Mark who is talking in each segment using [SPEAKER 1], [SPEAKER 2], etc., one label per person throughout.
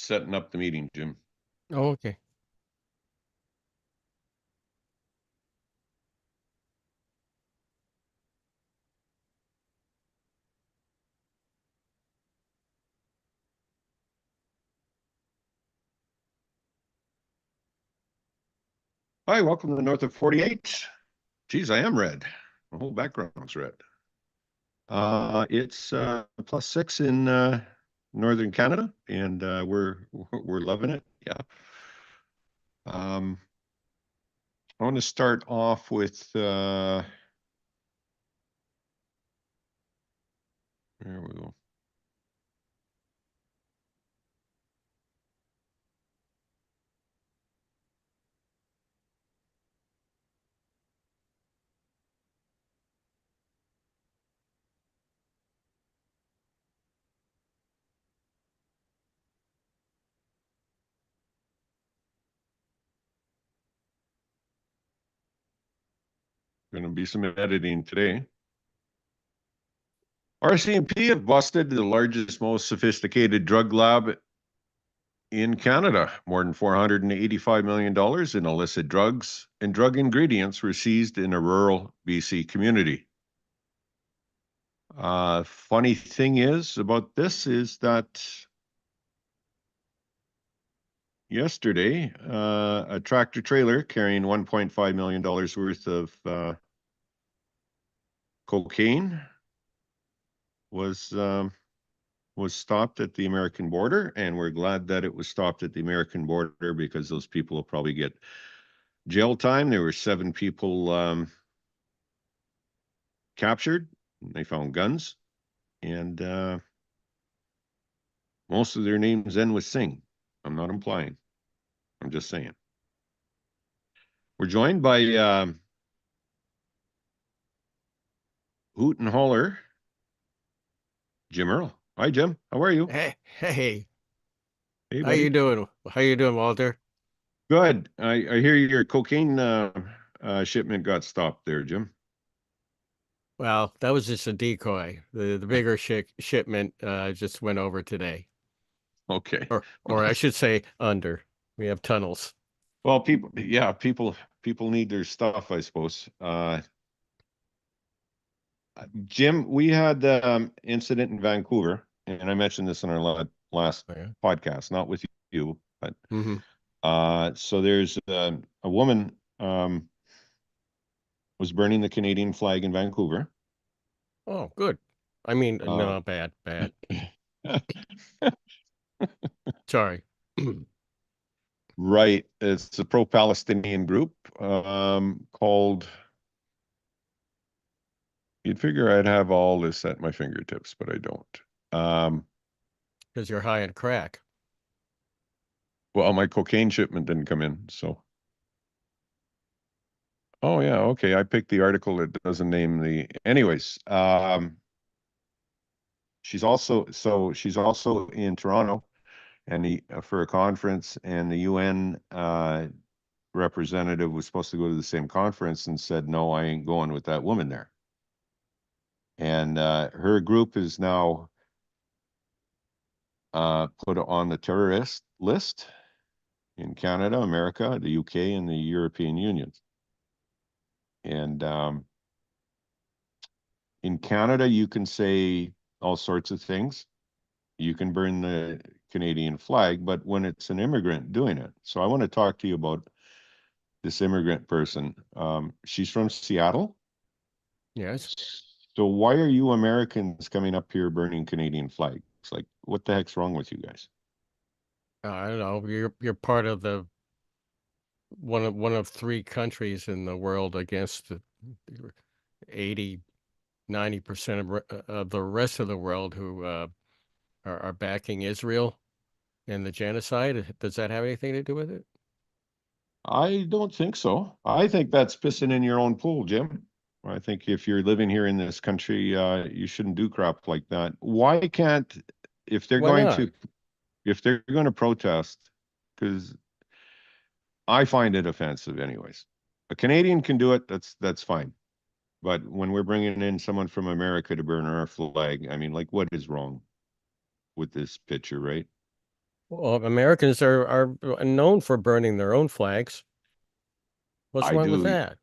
[SPEAKER 1] setting up the meeting, Jim.
[SPEAKER 2] Oh, okay.
[SPEAKER 1] Hi, welcome to the North of 48. Geez, I am red. The whole background's red. It's +6 in northern Canada, and we're loving it. Yeah. I want to start off with there we go. Going to be some editing today. RCMP have busted the largest, most sophisticated drug lab in Canada. More than $485 million in illicit drugs and drug ingredients were seized in a rural BC community. Funny thing is about this is that yesterday, a tractor trailer carrying $1.5 million worth of cocaine was stopped at the American border, and we're glad that it was stopped at the American border because those people will probably get jail time. There were 7 people captured. They found guns, and most of their names end with Singh. I'm not implying. I'm just saying. We're joined by Hoot and Holler, Jim Earl. Hi, Jim. How are you?
[SPEAKER 2] Hey,
[SPEAKER 1] Hey,
[SPEAKER 2] how you
[SPEAKER 1] buddy.
[SPEAKER 2] doing? How you doing, Walter?
[SPEAKER 1] Good. I hear your cocaine shipment got stopped there, Jim.
[SPEAKER 2] Well, that was just a decoy. The bigger shipment just went over today,
[SPEAKER 1] Okay.
[SPEAKER 2] or I should say under. We have tunnels.
[SPEAKER 1] Well, people need their stuff, I suppose. Jim, we had incident in Vancouver, and I mentioned this in our last
[SPEAKER 2] Oh, yeah.
[SPEAKER 1] podcast, not with you, but
[SPEAKER 2] Mm-hmm.
[SPEAKER 1] so there's a woman was burning the Canadian flag in Vancouver.
[SPEAKER 2] Oh, good. I mean,
[SPEAKER 1] Uh,
[SPEAKER 2] no, bad. Sorry.
[SPEAKER 1] right, it's a pro-Palestinian group called. You'd figure I'd have all this at my fingertips, but I don't.
[SPEAKER 2] Because you're high in crack.
[SPEAKER 1] Well, my cocaine shipment didn't come in, so. Oh yeah, okay. I picked the article that doesn't name the. Anyways, she's also in Toronto, and for a conference, and the UN representative was supposed to go to the same conference and said, "No, I ain't going with that woman there." And her group is now put on the terrorist list in Canada, America, the UK, and the European Union. And in Canada, you can say all sorts of things. You can burn the Canadian flag, but when it's an immigrant doing it. So I want to talk to you about this immigrant person. She's from Seattle.
[SPEAKER 2] Yes.
[SPEAKER 1] So why are you Americans coming up here burning Canadian flags? Like, what the heck's wrong with you guys?
[SPEAKER 2] I don't know. You're part of the one of 3 countries in the world against the 80, 90% of the rest of the world who are backing Israel and the genocide. Does that have anything to do with it?
[SPEAKER 1] I don't think so. I think that's pissing in your own pool, Jim. I think if you're living here in this country, you shouldn't do crap like that. Why can't, if they're
[SPEAKER 2] Why
[SPEAKER 1] going
[SPEAKER 2] not?
[SPEAKER 1] to, if they're going to protest, because I find it offensive anyways. A Canadian can do it, that's fine. But when we're bringing in someone from America to burn our flag, I mean, like, what is wrong with this picture, right?
[SPEAKER 2] Well, Americans are known for burning their own flags. What's
[SPEAKER 1] I
[SPEAKER 2] wrong with
[SPEAKER 1] do.
[SPEAKER 2] that?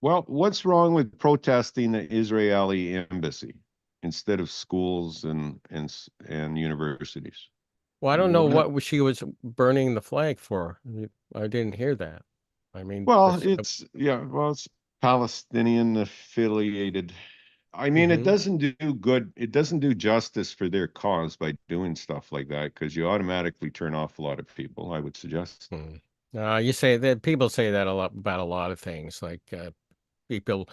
[SPEAKER 1] Well, what's wrong with protesting the Israeli embassy instead of schools and universities?
[SPEAKER 2] Well, I don't know
[SPEAKER 1] What?
[SPEAKER 2] what she was burning the flag for. I didn't hear that. I mean,
[SPEAKER 1] Well,
[SPEAKER 2] that's
[SPEAKER 1] it's yeah, well, it's Palestinian affiliated. I mean, it
[SPEAKER 2] hmm
[SPEAKER 1] doesn't do good. It doesn't do justice for their cause by doing stuff like that because you automatically turn off a lot of people, I would suggest.
[SPEAKER 2] You say that people say that a lot about a lot of things, like people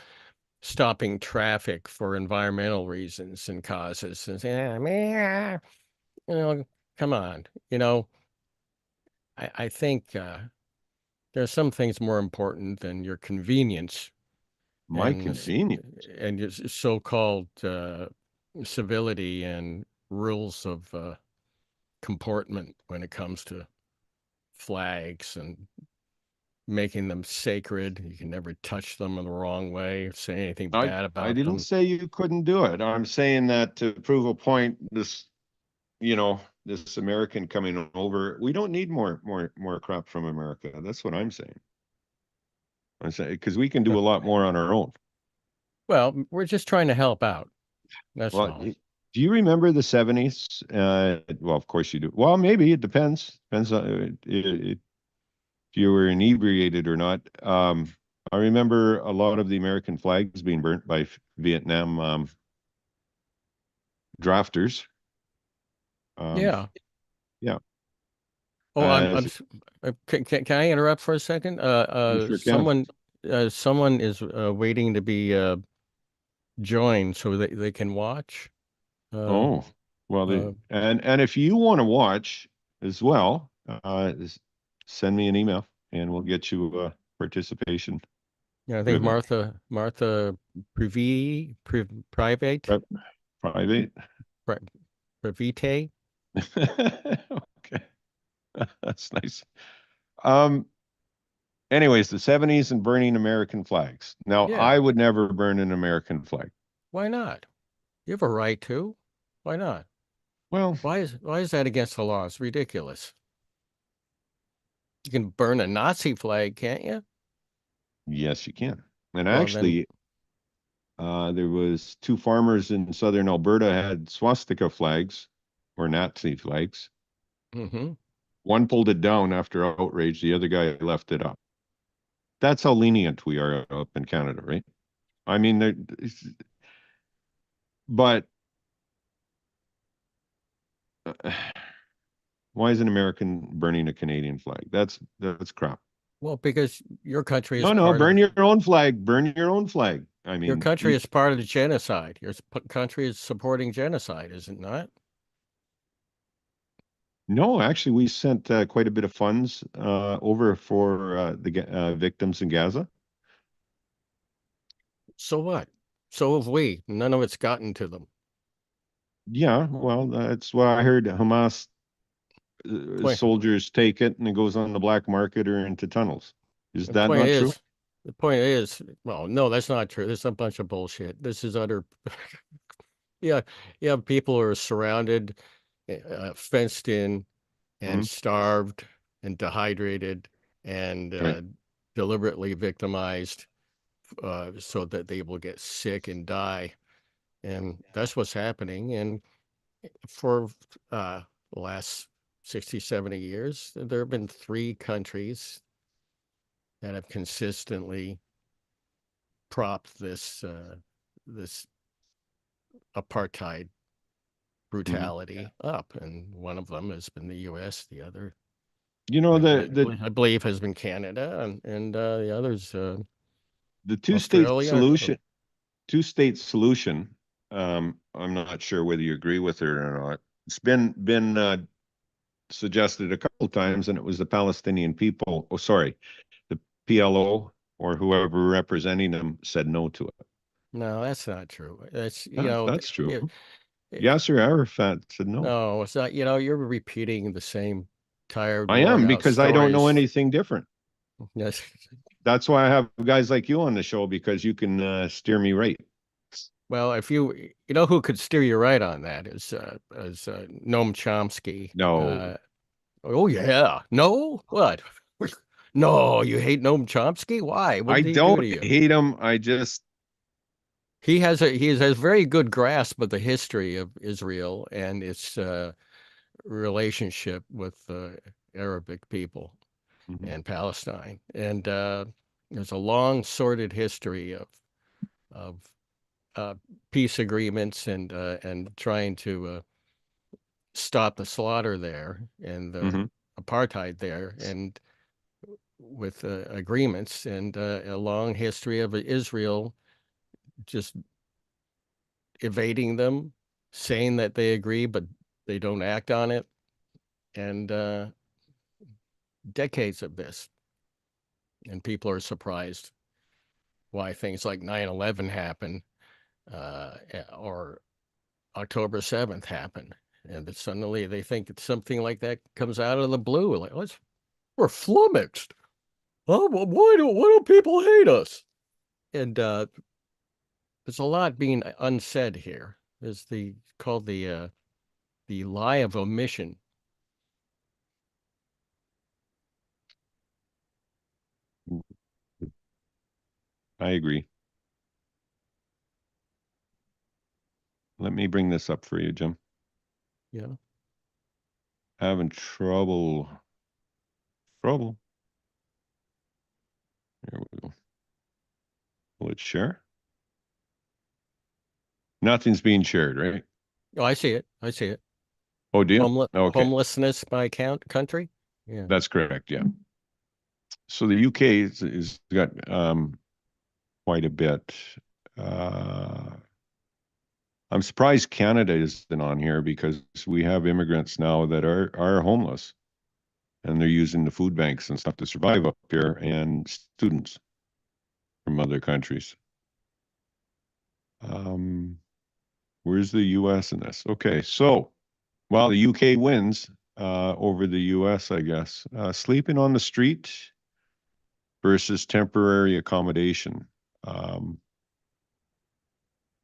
[SPEAKER 2] stopping traffic for environmental reasons and causes, and say, "Ah, man, come on." I think there are some things more important than your convenience
[SPEAKER 1] My
[SPEAKER 2] and
[SPEAKER 1] convenience.
[SPEAKER 2] your so-called civility and rules of comportment when it comes to flags and making them sacred. You can never touch them in the wrong way or say anything bad
[SPEAKER 1] I
[SPEAKER 2] about
[SPEAKER 1] didn't
[SPEAKER 2] them.
[SPEAKER 1] say you couldn't do it. I'm saying that to prove a point, this American coming over, we don't need more crap from America. That's what I'm saying. I'm saying because we can do a lot more on our own.
[SPEAKER 2] Well, we're just trying to help out. That's
[SPEAKER 1] Well,
[SPEAKER 2] all.
[SPEAKER 1] do you remember the 70s? Well, of course you do. Well, maybe it depends. Depends on if you were inebriated or not. I remember a lot of the American flags being burnt by Vietnam drafters. Um,
[SPEAKER 2] Yeah.
[SPEAKER 1] yeah,
[SPEAKER 2] Oh,
[SPEAKER 1] as
[SPEAKER 2] can I interrupt for a second?
[SPEAKER 1] you sure can.
[SPEAKER 2] Someone is waiting to be joined so they can watch. Uh,
[SPEAKER 1] Oh, well,
[SPEAKER 2] uh,
[SPEAKER 1] and if you want to watch as well, send me an email and we'll get you participation
[SPEAKER 2] yeah, I think
[SPEAKER 1] privilege.
[SPEAKER 2] Martha Private,
[SPEAKER 1] Pri- Private.
[SPEAKER 2] Pri Privite.
[SPEAKER 1] Okay, that's nice. Um, anyways, the 70s and burning American flags. Now, I
[SPEAKER 2] Yeah.
[SPEAKER 1] would never burn an American flag.
[SPEAKER 2] Why not? You have a right to. Why not?
[SPEAKER 1] Well,
[SPEAKER 2] Why is that against the law? It's ridiculous. You can burn a Nazi flag, can't you?
[SPEAKER 1] yes, you can. And
[SPEAKER 2] Well, then,
[SPEAKER 1] actually, there was two farmers in southern Alberta had swastika flags or Nazi flags.
[SPEAKER 2] hmm
[SPEAKER 1] One pulled it down after outrage, the other guy left it up. That's how lenient we are up in Canada, right? I mean, but why is an American burning a Canadian flag? That's crap.
[SPEAKER 2] well, because your country is
[SPEAKER 1] No, no,
[SPEAKER 2] part
[SPEAKER 1] burn
[SPEAKER 2] of
[SPEAKER 1] your own flag. Burn your own flag. I
[SPEAKER 2] your
[SPEAKER 1] mean,
[SPEAKER 2] country is part of the genocide. Your country is supporting genocide, is it not?
[SPEAKER 1] no, actually, we sent quite a bit of funds over for the victims in Gaza.
[SPEAKER 2] So what? So have we. None of it's gotten to them.
[SPEAKER 1] Yeah, well, that's what I heard. Hamas
[SPEAKER 2] Point
[SPEAKER 1] soldiers take it and it goes on the black market or into tunnels. Is
[SPEAKER 2] the
[SPEAKER 1] that
[SPEAKER 2] point
[SPEAKER 1] not true?
[SPEAKER 2] is the point is, well, no, that's not true. This is a bunch of bullshit. This is utter yeah, yeah, people are surrounded, fenced in and
[SPEAKER 1] Mhm.
[SPEAKER 2] starved and dehydrated and
[SPEAKER 1] Right.
[SPEAKER 2] deliberately victimized so that they will get sick and die. And that's what's happening. And for the last 60, 70 years, there have been three countries that have consistently propped this apartheid
[SPEAKER 1] Mhm.
[SPEAKER 2] brutality up. And one of them has been the U.S., the other
[SPEAKER 1] You know,
[SPEAKER 2] I believe has been Canada, and the others,
[SPEAKER 1] the two-state
[SPEAKER 2] Australia.
[SPEAKER 1] solution, two-state solution, I'm not sure whether you agree with it or not. It's been suggested a couple of times, and it was the Palestinian people, oh, sorry, the PLO or whoever representing them said no to it.
[SPEAKER 2] No, that's not true. That's,
[SPEAKER 1] That's true.
[SPEAKER 2] it, it,
[SPEAKER 1] Yasser Arafat said no.
[SPEAKER 2] no, it's not, you're repeating the same tired,
[SPEAKER 1] I
[SPEAKER 2] worn
[SPEAKER 1] am
[SPEAKER 2] out
[SPEAKER 1] because I don't know
[SPEAKER 2] stories.
[SPEAKER 1] anything different.
[SPEAKER 2] Yes.
[SPEAKER 1] That's why I have guys like you on the show because you can steer me right.
[SPEAKER 2] Well, if you know who could steer you right on that is Noam Chomsky.
[SPEAKER 1] No,
[SPEAKER 2] Oh yeah. No? What? No, you hate Noam Chomsky? Why? What
[SPEAKER 1] I
[SPEAKER 2] did he do
[SPEAKER 1] don't
[SPEAKER 2] to you?
[SPEAKER 1] hate him. I just,
[SPEAKER 2] He has a very good grasp of the history of Israel and its relationship with Arabic people
[SPEAKER 1] Mhm,
[SPEAKER 2] and Palestine. And there's a long sordid history of uh, peace agreements and trying to stop the slaughter there and the
[SPEAKER 1] mhm.
[SPEAKER 2] apartheid there, and with agreements, and a long history of Israel just evading them, saying that they agree, but they don't act on it, and decades of this. And people are surprised why things like 9/11 happen, or October 7th happen. And that suddenly they think it's something like that comes out of the blue. Like, oh, we're flummoxed. Oh, why do people hate us? And there's a lot being unsaid here. There's the lie of omission.
[SPEAKER 1] I agree. Let me bring this up for you, Jim.
[SPEAKER 2] Yeah.
[SPEAKER 1] Having trouble. There we go. Will it share? Nothing's being shared, right?
[SPEAKER 2] Oh, I see it. I see it.
[SPEAKER 1] Oh, do you? Okay,
[SPEAKER 2] Homelessness by country. Yeah.
[SPEAKER 1] that's correct. Yeah. So the UK is got quite a bit. Uh, I'm surprised Canada isn't on here because we have immigrants now that are homeless and they're using the food banks and stuff to survive up here, and students from other countries. Um, where's the US in this? Okay, so while the UK wins over the US, I guess, sleeping on the street versus temporary accommodation. Um,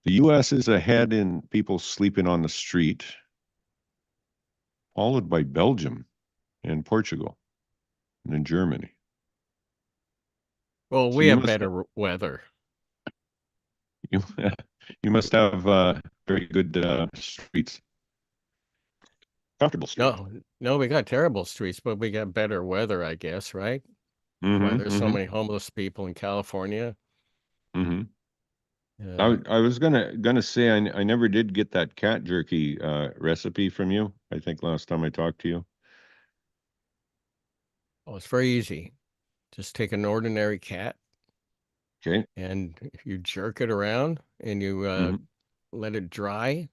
[SPEAKER 1] the US is ahead in people sleeping on the street, followed by Belgium and Portugal and then Germany.
[SPEAKER 2] Well,
[SPEAKER 1] So
[SPEAKER 2] we have better weather.
[SPEAKER 1] you, you must have very good streets, comfortable streets.
[SPEAKER 2] No, no, we got terrible streets, but we got better weather, I guess, right? That's why there's so
[SPEAKER 1] Mm-hmm.
[SPEAKER 2] many homeless people in California.
[SPEAKER 1] Mm-hmm.
[SPEAKER 2] Uh,
[SPEAKER 1] I was gonna say I never did get that cat jerky recipe from you. I think last time I talked to you.
[SPEAKER 2] oh, it's very easy. Just take an ordinary cat
[SPEAKER 1] Okay.
[SPEAKER 2] and you jerk it around and you
[SPEAKER 1] Mm-hmm.
[SPEAKER 2] let it dry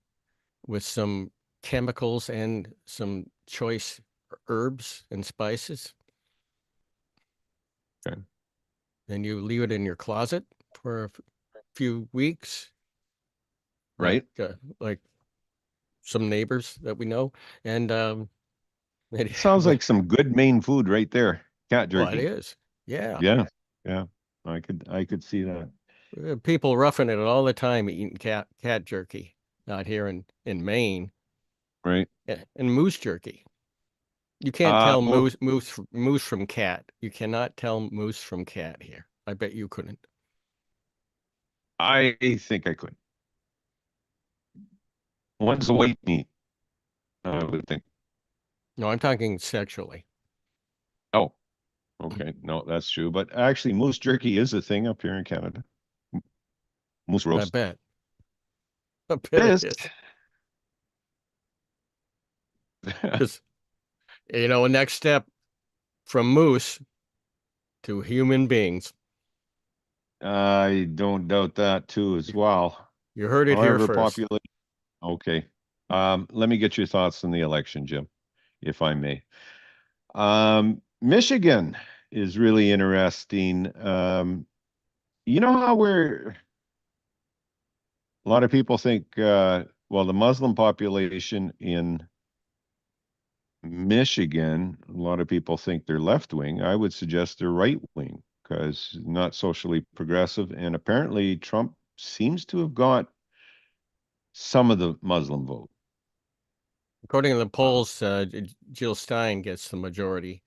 [SPEAKER 2] with some chemicals and some choice herbs and spices.
[SPEAKER 1] Okay.
[SPEAKER 2] Then you leave it in your closet for a few weeks, like
[SPEAKER 1] Right.
[SPEAKER 2] like some neighbors that we know, and
[SPEAKER 1] Sounds like some good Maine food right there. Cat
[SPEAKER 2] well, it
[SPEAKER 1] jerky.
[SPEAKER 2] is. Yeah.
[SPEAKER 1] Yeah. Yeah. I could see that.
[SPEAKER 2] People roughing it all the time eating cat jerky out here in Maine.
[SPEAKER 1] Right.
[SPEAKER 2] And moose jerky. You can't tell
[SPEAKER 1] Well,
[SPEAKER 2] moose from cat. You cannot tell moose from cat here. I bet you couldn't.
[SPEAKER 1] I think I could. One's a white meat, I would think.
[SPEAKER 2] No, I'm talking sexually.
[SPEAKER 1] Oh, okay. No, that's true. But actually, moose jerky is a thing up here in Canada. Moose
[SPEAKER 2] I
[SPEAKER 1] roast.
[SPEAKER 2] bet. I
[SPEAKER 1] It
[SPEAKER 2] bet it
[SPEAKER 1] is.
[SPEAKER 2] is. Because a next step from moose to human beings.
[SPEAKER 1] I don't doubt that too as well.
[SPEAKER 2] You heard it here
[SPEAKER 1] However,
[SPEAKER 2] first.
[SPEAKER 1] population. Okay. Let me get your thoughts on the election, Jim, if I may. Michigan is really interesting. You know how a lot of people think, well, the Muslim population in Michigan, a lot of people think they're left wing. I would suggest they're right wing because not socially progressive. And apparently, Trump seems to have got some of the Muslim vote.
[SPEAKER 2] According to the
[SPEAKER 1] Uh,
[SPEAKER 2] polls, Jill Stein gets the majority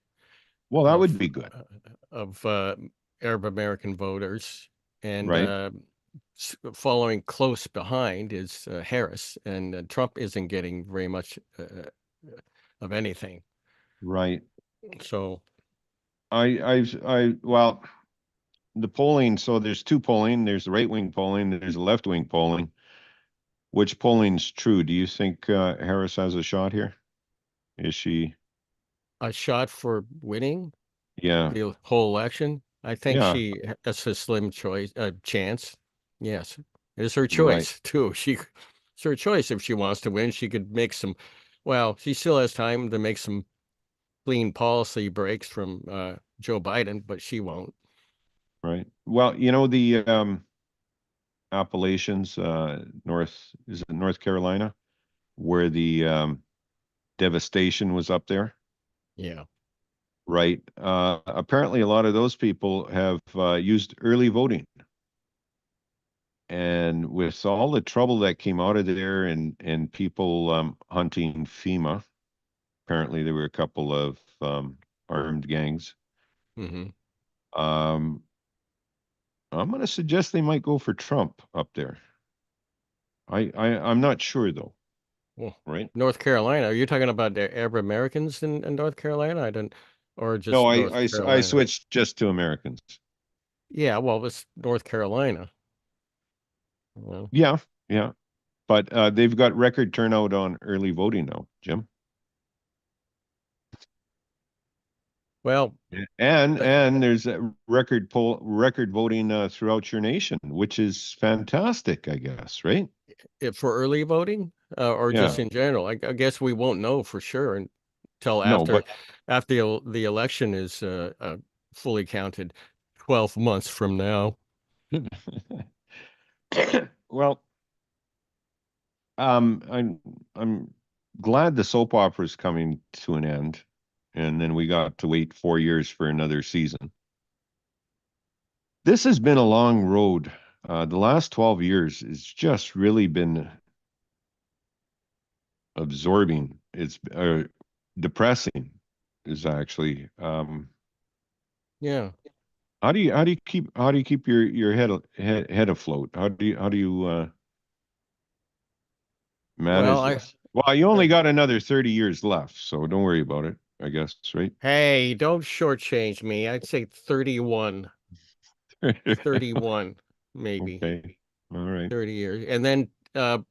[SPEAKER 1] well, that would
[SPEAKER 2] of
[SPEAKER 1] be good,
[SPEAKER 2] uh, of Arab American voters, and
[SPEAKER 1] right?
[SPEAKER 2] following close behind is Harris, and Trump isn't getting very much of anything.
[SPEAKER 1] Right.
[SPEAKER 2] So,
[SPEAKER 1] Well, the polling. So there's two polling. There's the right wing polling. There's the left wing polling. Which polling's true? Do you think Harris has a shot here? Is she?
[SPEAKER 2] a shot for winning
[SPEAKER 1] Yeah,
[SPEAKER 2] the whole election. I think
[SPEAKER 1] yeah,
[SPEAKER 2] that's a slim chance. Yes, it's her
[SPEAKER 1] right,
[SPEAKER 2] choice too. It's her choice if she wants to win. She could make some. Well, she still has time to make some clean policy breaks from Joe Biden, but she won't.
[SPEAKER 1] right. Well, the Appalachians, is it North Carolina, where the devastation was up there,
[SPEAKER 2] Yeah.
[SPEAKER 1] right? Apparently, a lot of those people have used early voting. And with all the trouble that came out of there and people hunting FEMA, apparently there were a couple of armed gangs.
[SPEAKER 2] Mm-hmm.
[SPEAKER 1] Um, I'm going to suggest they might go for Trump up there. I'm not sure though,
[SPEAKER 2] Well,
[SPEAKER 1] right?
[SPEAKER 2] North Carolina. Are you talking about the Arab Americans in North Carolina? I didn't, or
[SPEAKER 1] No,
[SPEAKER 2] just North
[SPEAKER 1] I
[SPEAKER 2] Carolina?
[SPEAKER 1] switched just to Americans.
[SPEAKER 2] Yeah. Well, it's North Carolina. Well,
[SPEAKER 1] Yeah, yeah, but they've got record turnout on early voting now, Jim.
[SPEAKER 2] well,
[SPEAKER 1] Yeah. And there's a record voting throughout your nation, which is fantastic, I guess, right?
[SPEAKER 2] for early voting or just
[SPEAKER 1] Yeah.
[SPEAKER 2] in general? I guess we won't know for sure until
[SPEAKER 1] No, but
[SPEAKER 2] after the election is fully counted 12 months from now.
[SPEAKER 1] well, I'm glad the soap opera is coming to an end, and then we got to wait 4 years for another season. This has been a long road. The last 12 years has just really been absorbing. It's depressing, is actually.
[SPEAKER 2] Yeah.
[SPEAKER 1] How do you keep your head afloat? How do you
[SPEAKER 2] Well,
[SPEAKER 1] manage this? Well, you
[SPEAKER 2] I
[SPEAKER 1] only got another 30 years left, so don't worry about it, I guess, right?
[SPEAKER 2] hey, don't shortchange me. I'd say 31, 31, maybe
[SPEAKER 1] Okay. All right.
[SPEAKER 2] 30 years. And then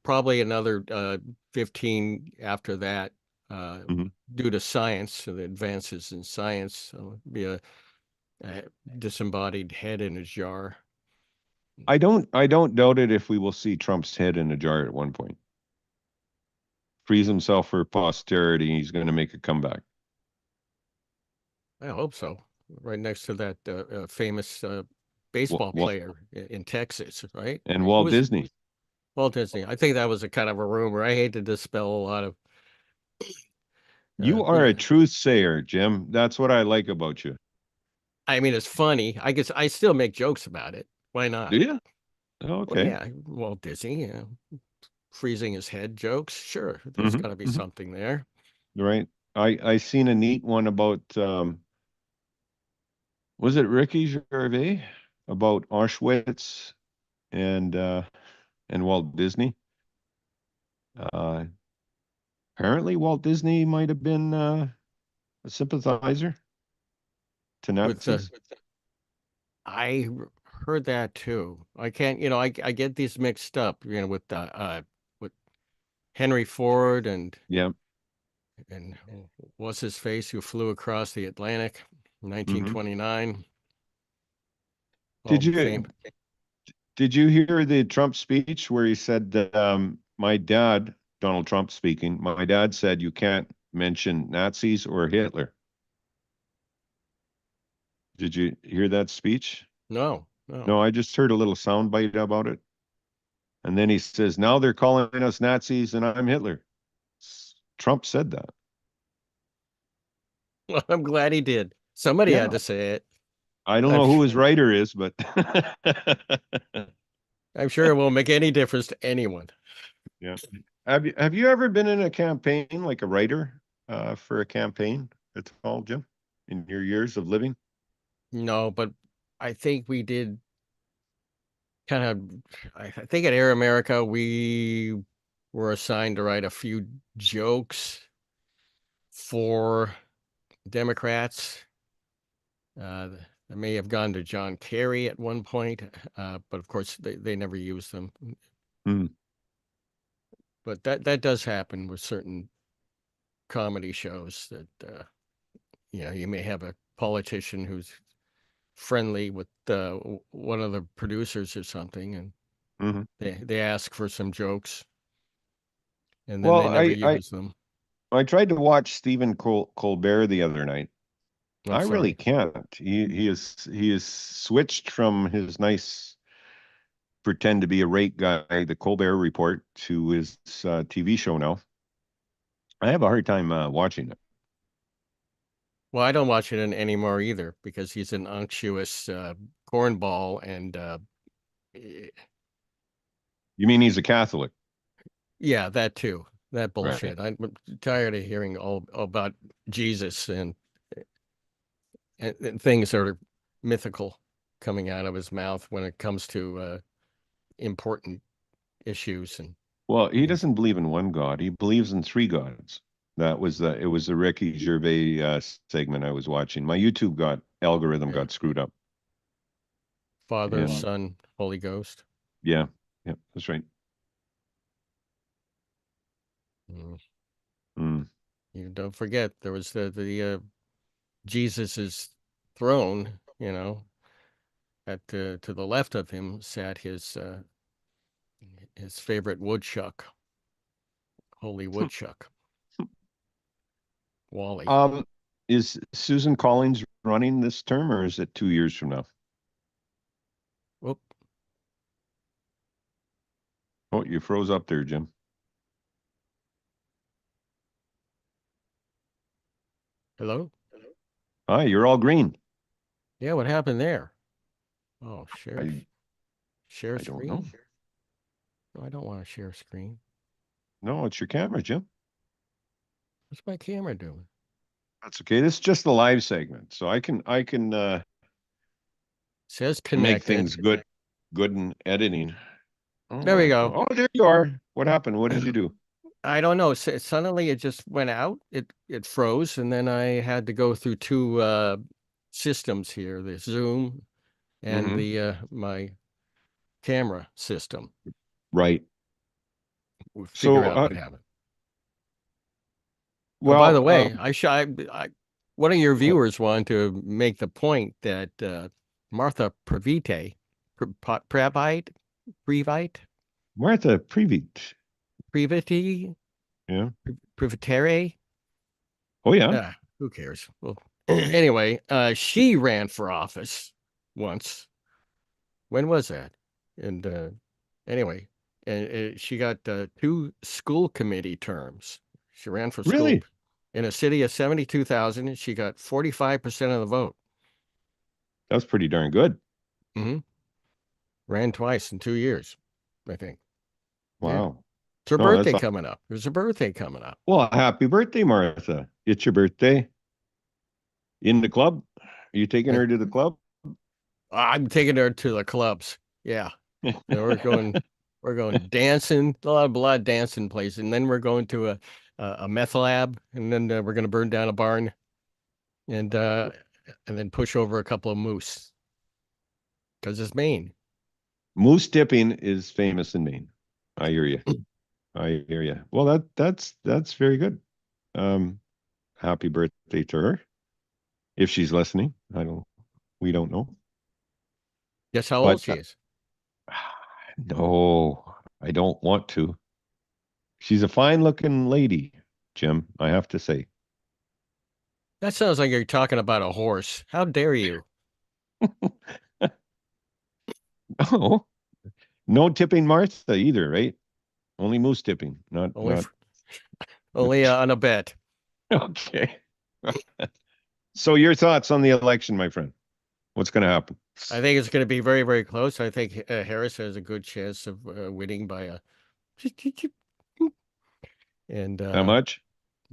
[SPEAKER 2] probably another 15 after that uh,
[SPEAKER 1] Mhm.
[SPEAKER 2] due to science, the advances in science. So it'd be a disembodied head in a jar.
[SPEAKER 1] I don't doubt it if we will see Trump's head in a jar at one point. Frees himself for posterity, he's going to make a comeback.
[SPEAKER 2] I hope so. Right next to that famous
[SPEAKER 1] Well,
[SPEAKER 2] baseball
[SPEAKER 1] well,
[SPEAKER 2] player in Texas, right?
[SPEAKER 1] and
[SPEAKER 2] Who
[SPEAKER 1] Walt
[SPEAKER 2] was
[SPEAKER 1] Disney.
[SPEAKER 2] Walt Disney? I think that was a kind of a rumor. I hate to dispel a lot of,
[SPEAKER 1] You
[SPEAKER 2] you
[SPEAKER 1] are
[SPEAKER 2] know,
[SPEAKER 1] a truth sayer, Jim. That's what I like about you.
[SPEAKER 2] I mean, it's funny. I guess I still make jokes about it. Why
[SPEAKER 1] Do
[SPEAKER 2] not?
[SPEAKER 1] you?
[SPEAKER 2] Well,
[SPEAKER 1] Okay.
[SPEAKER 2] yeah, Walt Disney, freezing his head jokes. Sure, there's
[SPEAKER 1] Hmm.
[SPEAKER 2] got to be
[SPEAKER 1] Hmm.
[SPEAKER 2] something there.
[SPEAKER 1] Right. I seen a neat one about was it Ricky Gervais about Auschwitz and uh and Walt Disney. Uh Apparently Walt Disney might have been a sympathizer to
[SPEAKER 2] With
[SPEAKER 1] Nazis.
[SPEAKER 2] I heard that too. I can't, I get these mixed up, with Henry Ford
[SPEAKER 1] Yeah.
[SPEAKER 2] and what's his face who flew across the Atlantic,
[SPEAKER 1] Hmm.
[SPEAKER 2] 1929.
[SPEAKER 1] Did
[SPEAKER 2] All
[SPEAKER 1] you
[SPEAKER 2] fame.
[SPEAKER 1] did you hear the Trump speech where he said that my dad, Donald Trump speaking, my dad said you can't mention Nazis or Hitler. Did you hear that speech?
[SPEAKER 2] No, no.
[SPEAKER 1] No, I just heard a little sound bite about it. And then he says, now they're calling us Nazis and I'm Hitler. Trump said that.
[SPEAKER 2] Well, I'm glad he did. Somebody had
[SPEAKER 1] Yeah.
[SPEAKER 2] to say it.
[SPEAKER 1] I don't
[SPEAKER 2] I'm
[SPEAKER 1] know who
[SPEAKER 2] sure,
[SPEAKER 1] his writer is, but
[SPEAKER 2] I'm sure it won't make any difference to anyone.
[SPEAKER 1] yeah. Have you ever been in a campaign, like a writer, for a campaign at all, Jim, in your years of living?
[SPEAKER 2] No, but I think we did kind of, I think at Air America, we were assigned to write a few jokes for Democrats. They may have gone to John Kerry at one point, but of course they never used them.
[SPEAKER 1] Hmm.
[SPEAKER 2] But that does happen with certain comedy shows that you may have a politician who's friendly with one of the producers or something, and
[SPEAKER 1] Hmm.
[SPEAKER 2] they ask for some jokes, and then
[SPEAKER 1] Well,
[SPEAKER 2] they never use them.
[SPEAKER 1] I tried to watch Stephen Colbert the other night.
[SPEAKER 2] I'm
[SPEAKER 1] I really
[SPEAKER 2] sorry.
[SPEAKER 1] can't. He is switched from his nice pretend to be a rate guy, the Colbert Report, to his TV show now. I have a hard time watching it.
[SPEAKER 2] Well, I don't watch it anymore either because he's an unctuous cornball, and eh,
[SPEAKER 1] You mean he's a Catholic,
[SPEAKER 2] yeah, that too. That
[SPEAKER 1] right?
[SPEAKER 2] bullshit. I'm tired of hearing all about Jesus and things that are mythical coming out of his mouth when it comes to important issues and
[SPEAKER 1] Well, he
[SPEAKER 2] things.
[SPEAKER 1] doesn't believe in one God. He believes in three gods. It was the Ricky Gervais segment I was watching. My YouTube algorithm
[SPEAKER 2] Yeah.
[SPEAKER 1] got screwed up.
[SPEAKER 2] Father,
[SPEAKER 1] And
[SPEAKER 2] Son, Holy Ghost.
[SPEAKER 1] yeah, yeah, that's right.
[SPEAKER 2] Mm.
[SPEAKER 1] Mm,
[SPEAKER 2] You don't forget there was the Jesus's throne. At to the left of him sat his favorite woodchuck, Holy Woodchuck, Wally.
[SPEAKER 1] Um, is Susan Collins running this term, or is it 2 years from now?
[SPEAKER 2] Whoop.
[SPEAKER 1] Oh, you froze up there, Jim.
[SPEAKER 2] Hello?
[SPEAKER 1] Hi, you're all green.
[SPEAKER 2] Yeah, what happened there? Oh,
[SPEAKER 1] I
[SPEAKER 2] share
[SPEAKER 1] I don't know.
[SPEAKER 2] screen? No, I don't want to share screen.
[SPEAKER 1] No, it's your camera, Jim.
[SPEAKER 2] What's my camera doing?
[SPEAKER 1] That's okay. This is just the live segment, so I can
[SPEAKER 2] Says
[SPEAKER 1] make
[SPEAKER 2] connected.
[SPEAKER 1] things good in editing. Oh
[SPEAKER 2] There we
[SPEAKER 1] my
[SPEAKER 2] go.
[SPEAKER 1] God. Oh, there you are. What happened? What did you do?
[SPEAKER 2] I don't know. Suddenly it just went out. It froze, and then I had to go through two systems here: the Zoom and
[SPEAKER 1] Hmm.
[SPEAKER 2] the my camera system.
[SPEAKER 1] Right.
[SPEAKER 2] We'll figure
[SPEAKER 1] So,
[SPEAKER 2] out what happened. Oh, by
[SPEAKER 1] well,
[SPEAKER 2] the way, one of your viewers wanted to make the point that Martha Previte, Previte,
[SPEAKER 1] Martha Previtt.
[SPEAKER 2] Previti,
[SPEAKER 1] Yeah.
[SPEAKER 2] Privitere.
[SPEAKER 1] Oh, yeah.
[SPEAKER 2] Who cares? Well, anyway, she ran for office once. When was that? And anyway, and she got two school committee terms. She ran for school
[SPEAKER 1] Really?
[SPEAKER 2] in a city of 72,000. She got 45% of the vote.
[SPEAKER 1] That's pretty darn good.
[SPEAKER 2] Hmm. Ran twice in 2 years, I think. Yeah.
[SPEAKER 1] Wow.
[SPEAKER 2] It's her
[SPEAKER 1] No, that's
[SPEAKER 2] birthday coming up. There's a birthday coming up.
[SPEAKER 1] well, happy birthday, Martha. It's your birthday. In the club? Are you taking
[SPEAKER 2] I,
[SPEAKER 1] her to the club?
[SPEAKER 2] I'm taking her to the clubs. Yeah. And we're going dancing, a lot of dancing places, and then we're going to a meth lab, and then we're going to burn down a barn, and uh, and then push over a couple of moose because it's Maine.
[SPEAKER 1] Moose tipping is famous in Maine. I hear you. I hear you. Well, that's very good. Um, happy birthday to her. If she's listening, we don't know.
[SPEAKER 2] Guess how old
[SPEAKER 1] But
[SPEAKER 2] she is?
[SPEAKER 1] no, I don't want to. She's a fine looking lady, Jim, I have to say.
[SPEAKER 2] That sounds like you're talking about a horse. How dare you?
[SPEAKER 1] Oh, no tipping Martha either, right? Only moose tipping, not
[SPEAKER 2] Only
[SPEAKER 1] not
[SPEAKER 2] f only on a bet.
[SPEAKER 1] okay. So your thoughts on the election, my friend? What's going to happen?
[SPEAKER 2] I think it's going to be very, very close. I think Harris has a good chance of winning by a And
[SPEAKER 1] How much?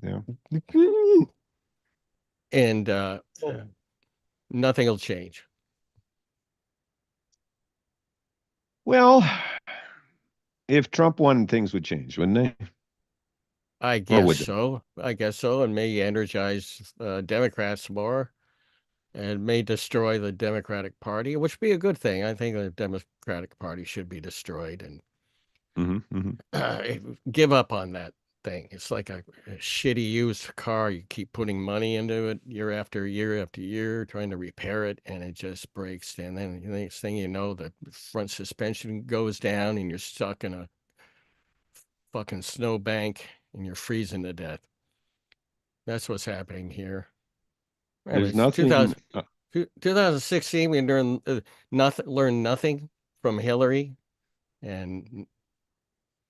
[SPEAKER 1] Yeah.
[SPEAKER 2] and nothing will change.
[SPEAKER 1] Well, if Trump won, things would change, wouldn't they?
[SPEAKER 2] I
[SPEAKER 1] Or
[SPEAKER 2] guess
[SPEAKER 1] would they?
[SPEAKER 2] so. I guess so, and may energize Democrats more, and may destroy the Democratic Party, which would be a good thing. I think the Democratic Party should be destroyed, and
[SPEAKER 1] Hmm. Hmm.
[SPEAKER 2] uh, give up on that thing. It's like a shitty used car. You keep putting money into it year after year after year, trying to repair it, and it just breaks. And then the next thing you know, the front suspension goes down, and you're stuck in a fucking snowbank, and you're freezing to death. That's what's happening here.
[SPEAKER 1] There's
[SPEAKER 2] Anyways,
[SPEAKER 1] nothing.
[SPEAKER 2] 2016, we learned nothing from Hillary, and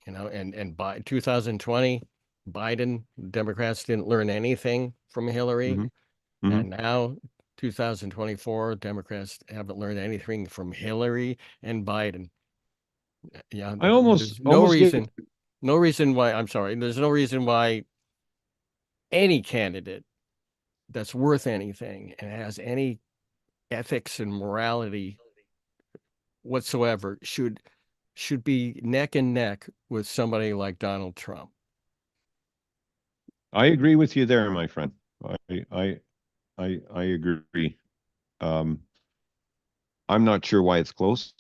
[SPEAKER 2] and by 2020, Biden, Democrats didn't learn anything from Hillary,
[SPEAKER 1] Hmm. Hmm.
[SPEAKER 2] and now 2024, Democrats haven't learned anything from Hillary and Biden. Yeah,
[SPEAKER 1] I almost
[SPEAKER 2] there's
[SPEAKER 1] almost get.
[SPEAKER 2] no reason why. I'm sorry, there's no reason why any candidate that's worth anything and has any ethics and morality whatsoever should be neck and neck with somebody like Donald Trump.
[SPEAKER 1] I agree with you there, my friend. I I I agree. Um, I'm not sure why it's close.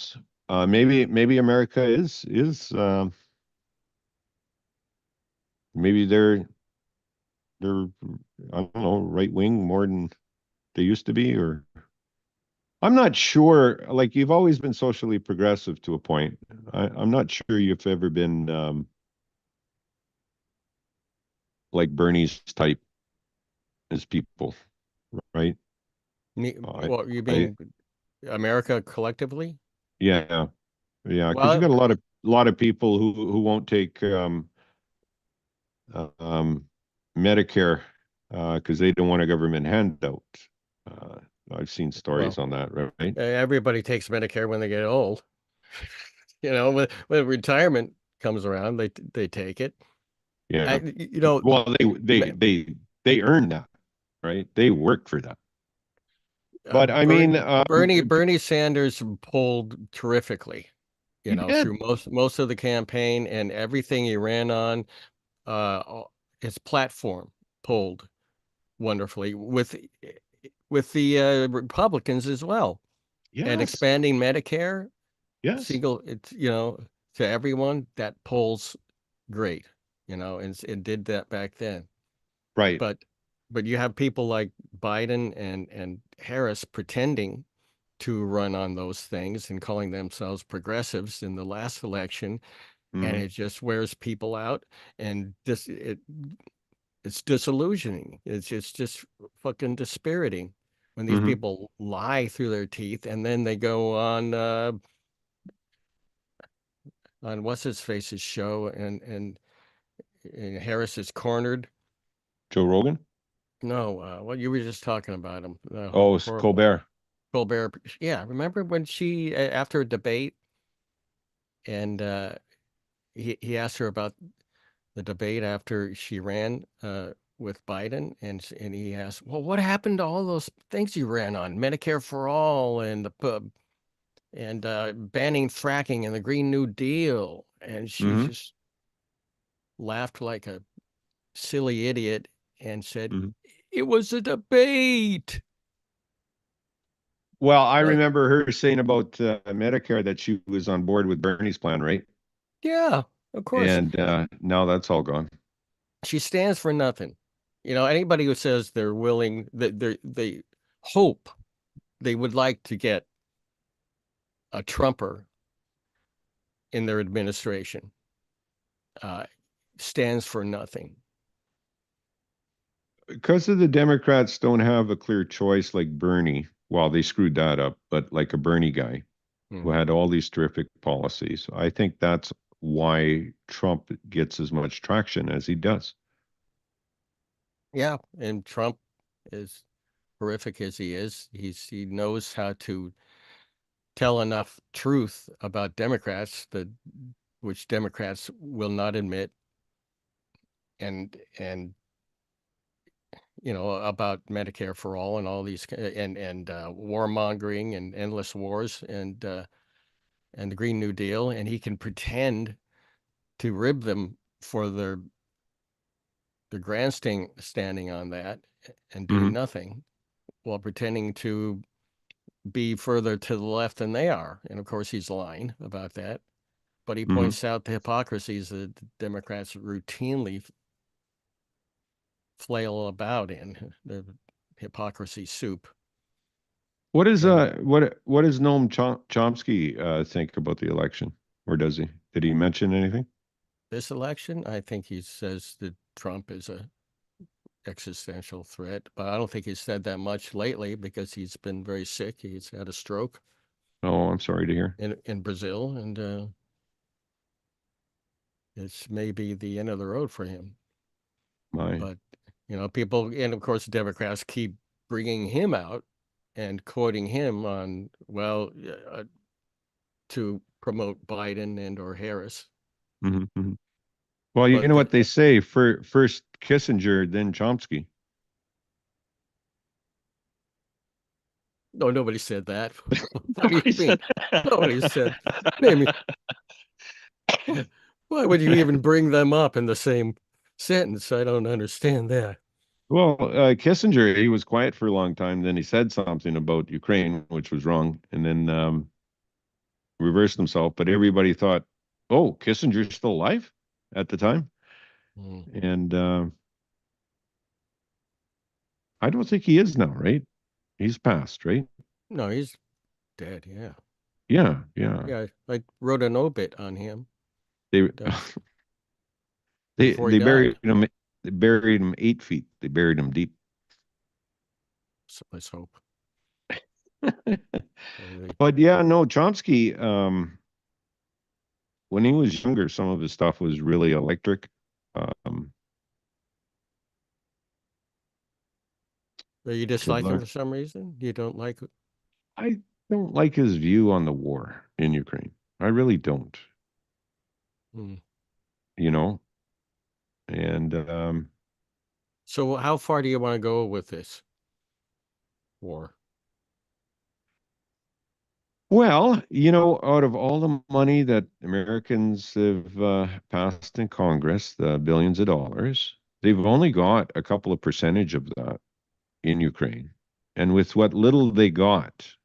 [SPEAKER 1] Maybe America is maybe they're I don't know, right wing more than they used to be, or I'm not sure. Like you've always been socially progressive to a point. I'm not sure you've ever been like Bernie's type as people, right? I
[SPEAKER 2] What you
[SPEAKER 1] I
[SPEAKER 2] mean, America collectively?
[SPEAKER 1] yeah, yeah, because you got
[SPEAKER 2] Well,
[SPEAKER 1] a lot of people who won't take um, Medicare because they don't want a government handout. Uh, I've seen stories
[SPEAKER 2] well,
[SPEAKER 1] on that, right?
[SPEAKER 2] everybody takes Medicare when they get old. When retirement comes around, they take it.
[SPEAKER 1] Yeah.
[SPEAKER 2] You know,
[SPEAKER 1] Well, they earn that, right? They work for that. But I mean,
[SPEAKER 2] Bernie Sanders polled terrifically,
[SPEAKER 1] he did.
[SPEAKER 2] through most of the campaign, and everything he ran on, his platform polled wonderfully with the Republicans as well, and
[SPEAKER 1] Yes.
[SPEAKER 2] expanding Medicare
[SPEAKER 1] Yes.
[SPEAKER 2] single, it's to everyone, that polls great, and it did that back then.
[SPEAKER 1] Right.
[SPEAKER 2] But you have people like Biden and Harris pretending to run on those things and calling themselves progressives in the last election, and
[SPEAKER 1] Hmm.
[SPEAKER 2] it just wears people out, and it's disillusioning. It's just fucking dispiriting when these
[SPEAKER 1] Hmm.
[SPEAKER 2] people lie through their teeth, and then they go on what's his face's show, and Harris is cornered.
[SPEAKER 1] Joe Rogan.
[SPEAKER 2] No, what you were just talking about him,
[SPEAKER 1] Oh, it's
[SPEAKER 2] horrible
[SPEAKER 1] Colbert.
[SPEAKER 2] Colbert. Yeah, remember when she after a debate, and he asked her about the debate after she ran with Biden, and he asked, "Well, what happened to all those things you ran on, Medicare for all, and banning fracking and the Green New Deal?" And she
[SPEAKER 1] Hmm.
[SPEAKER 2] just laughed like a silly idiot and said,
[SPEAKER 1] Hmm.
[SPEAKER 2] "It was a debate."
[SPEAKER 1] Well, I
[SPEAKER 2] Like,
[SPEAKER 1] remember her saying about Medicare that she was on board with Bernie's plan, right?
[SPEAKER 2] yeah, of course.
[SPEAKER 1] And now that's all gone.
[SPEAKER 2] She stands for nothing. Anybody who says they're willing, that they hope they would like to get a Trumper in their administration, uh, stands for nothing.
[SPEAKER 1] Because of the Democrats don't have a clear choice like Bernie. Well, they screwed that up, but like a Bernie guy who
[SPEAKER 2] Mhm.
[SPEAKER 1] had all these terrific policies. I think that's why Trump gets as much traction as he does.
[SPEAKER 2] Yeah, and Trump is horrific as he is. He knows how to tell enough truth about Democrats, which Democrats will not admit, and about Medicare for all and all these and warmongering and endless wars and the Green New Deal, and he can pretend to rib them for their grandstanding on that and doing
[SPEAKER 1] Mhm.
[SPEAKER 2] nothing while pretending to be further to the left than they are. And of course, he's lying about that. But he
[SPEAKER 1] Mhm.
[SPEAKER 2] points out the hypocrisies that the Democrats routinely flail about in the hypocrisy soup.
[SPEAKER 1] What is
[SPEAKER 2] And
[SPEAKER 1] what does Noam Chomsky think about the election? Or does he? Did he mention anything?
[SPEAKER 2] this election, I think he says that Trump is a existential threat, but I don't think he's said that much lately because he's been very sick. He's had a stroke
[SPEAKER 1] Oh, I'm sorry to hear.
[SPEAKER 2] in Brazil, and it's maybe the end of the road for him.
[SPEAKER 1] My.
[SPEAKER 2] But people, and of course, Democrats keep bringing him out and quoting him on, well, to promote Biden and or Harris.
[SPEAKER 1] Mhm, mhm. Well, you
[SPEAKER 2] But
[SPEAKER 1] know what they say, for first Kissinger, then Chomsky.
[SPEAKER 2] no, nobody said that. What do you
[SPEAKER 1] Nobody
[SPEAKER 2] mean?
[SPEAKER 1] said.
[SPEAKER 2] Nobody said. Name Why would you even bring them up in the same sentence? I don't understand that.
[SPEAKER 1] Well, Kissinger, he was quiet for a long time. Then he said something about Ukraine, which was wrong, and then reversed himself. But everybody thought, "Oh, Kissinger's still alive at the time,"
[SPEAKER 2] Mm.
[SPEAKER 1] and I don't think he is now. Right? He's passed. Right?
[SPEAKER 2] No, he's dead. Yeah,
[SPEAKER 1] Yeah, yeah.
[SPEAKER 2] yeah. I wrote an obit on him
[SPEAKER 1] They
[SPEAKER 2] uh,
[SPEAKER 1] they
[SPEAKER 2] before he
[SPEAKER 1] they
[SPEAKER 2] died.
[SPEAKER 1] buried him. They buried him 8 feet. They buried him deep.
[SPEAKER 2] So let's hope. They,
[SPEAKER 1] But yeah, no, Chomsky, when he was younger, some of his stuff was really electric. Um,
[SPEAKER 2] you
[SPEAKER 1] to
[SPEAKER 2] dislike him
[SPEAKER 1] learn.
[SPEAKER 2] for some reason? You don't like?
[SPEAKER 1] I don't like his view on the war in Ukraine. I really don't,
[SPEAKER 2] Mm.
[SPEAKER 1] you know. And
[SPEAKER 2] So how far do you want to go with this war?
[SPEAKER 1] well, out of all the money that Americans have passed in Congress, the billions of dollars, they've only got a couple of percentage of that in Ukraine. And with what little they got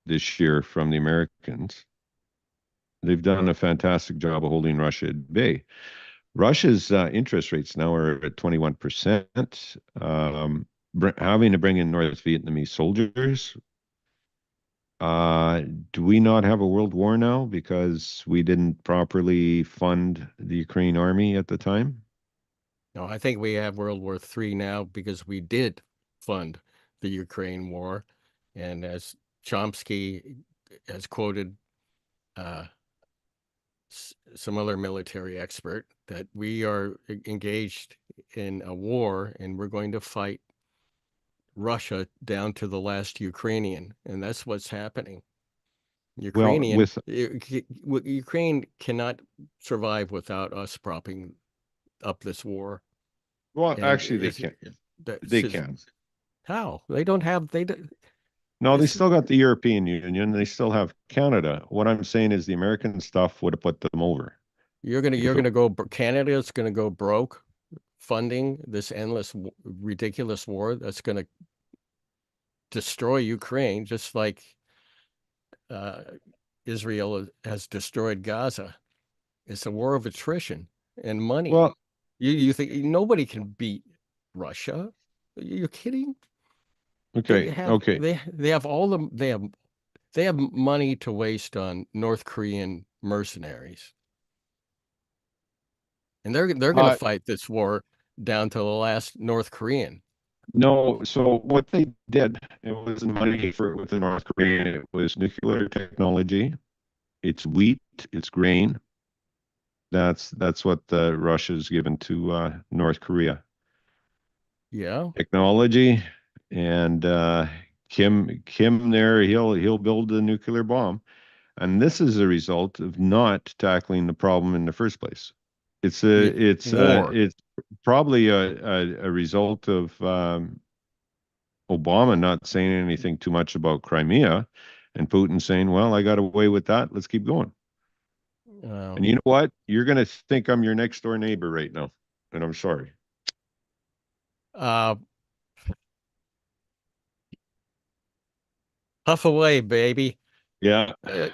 [SPEAKER 1] this year from the Americans, they've done a fantastic job of holding Russia at bay. Russia's interest rates now are at 21%. Having to bring in North Vietnamese soldiers. Uh, do we not have a world war now because we didn't properly fund the Ukraine army at the time?
[SPEAKER 2] No, I think we have World War III now because we did fund the Ukraine war, and as Chomsky has quoted uh, some other military expert, that we are engaged in a war and we're going to fight Russia down to the last Ukrainian, and that's what's happening.
[SPEAKER 1] Well,
[SPEAKER 2] Ukraine cannot survive without us propping up this war, and
[SPEAKER 1] actually, they
[SPEAKER 2] it's
[SPEAKER 1] can.
[SPEAKER 2] that's
[SPEAKER 1] They
[SPEAKER 2] just
[SPEAKER 1] can.
[SPEAKER 2] how they don't have they do,
[SPEAKER 1] No, they
[SPEAKER 2] it's
[SPEAKER 1] still got the European Union. They still have Canada. What I'm saying is the American stuff would have put them over.
[SPEAKER 2] you're
[SPEAKER 1] If it,
[SPEAKER 2] gonna go Canada is gonna go broke funding this endless ridiculous war that's gonna destroy Ukraine just like uh, Israel has destroyed Gaza. It's a war of attrition and money.
[SPEAKER 1] well,
[SPEAKER 2] You think nobody can beat Russia? You're kidding? They
[SPEAKER 1] okay,
[SPEAKER 2] have
[SPEAKER 1] okay.
[SPEAKER 2] they have all the they have money to waste on North Korean mercenaries, and they're going to
[SPEAKER 1] Uh,
[SPEAKER 2] fight this war down to the last North Korean.
[SPEAKER 1] no, so what they did, it wasn't money for with the North Korean, it was nuclear technology, it's wheat, it's grain. That's what Russia's given to North Korea.
[SPEAKER 2] Yeah,
[SPEAKER 1] Technology, and Kim there, he'll build a nuclear bomb. And this is a result of not tackling the problem in the first place.
[SPEAKER 2] war.
[SPEAKER 1] it's probably a result of Obama not saying anything too much about Crimea, and Putin saying, "Well, I got away with that. Let's keep going."
[SPEAKER 2] Uh,
[SPEAKER 1] And you know what? You're gonna think I'm your next door neighbor right now, and I'm sorry.
[SPEAKER 2] uh, Puff away, baby.
[SPEAKER 1] Yeah,
[SPEAKER 2] Uh,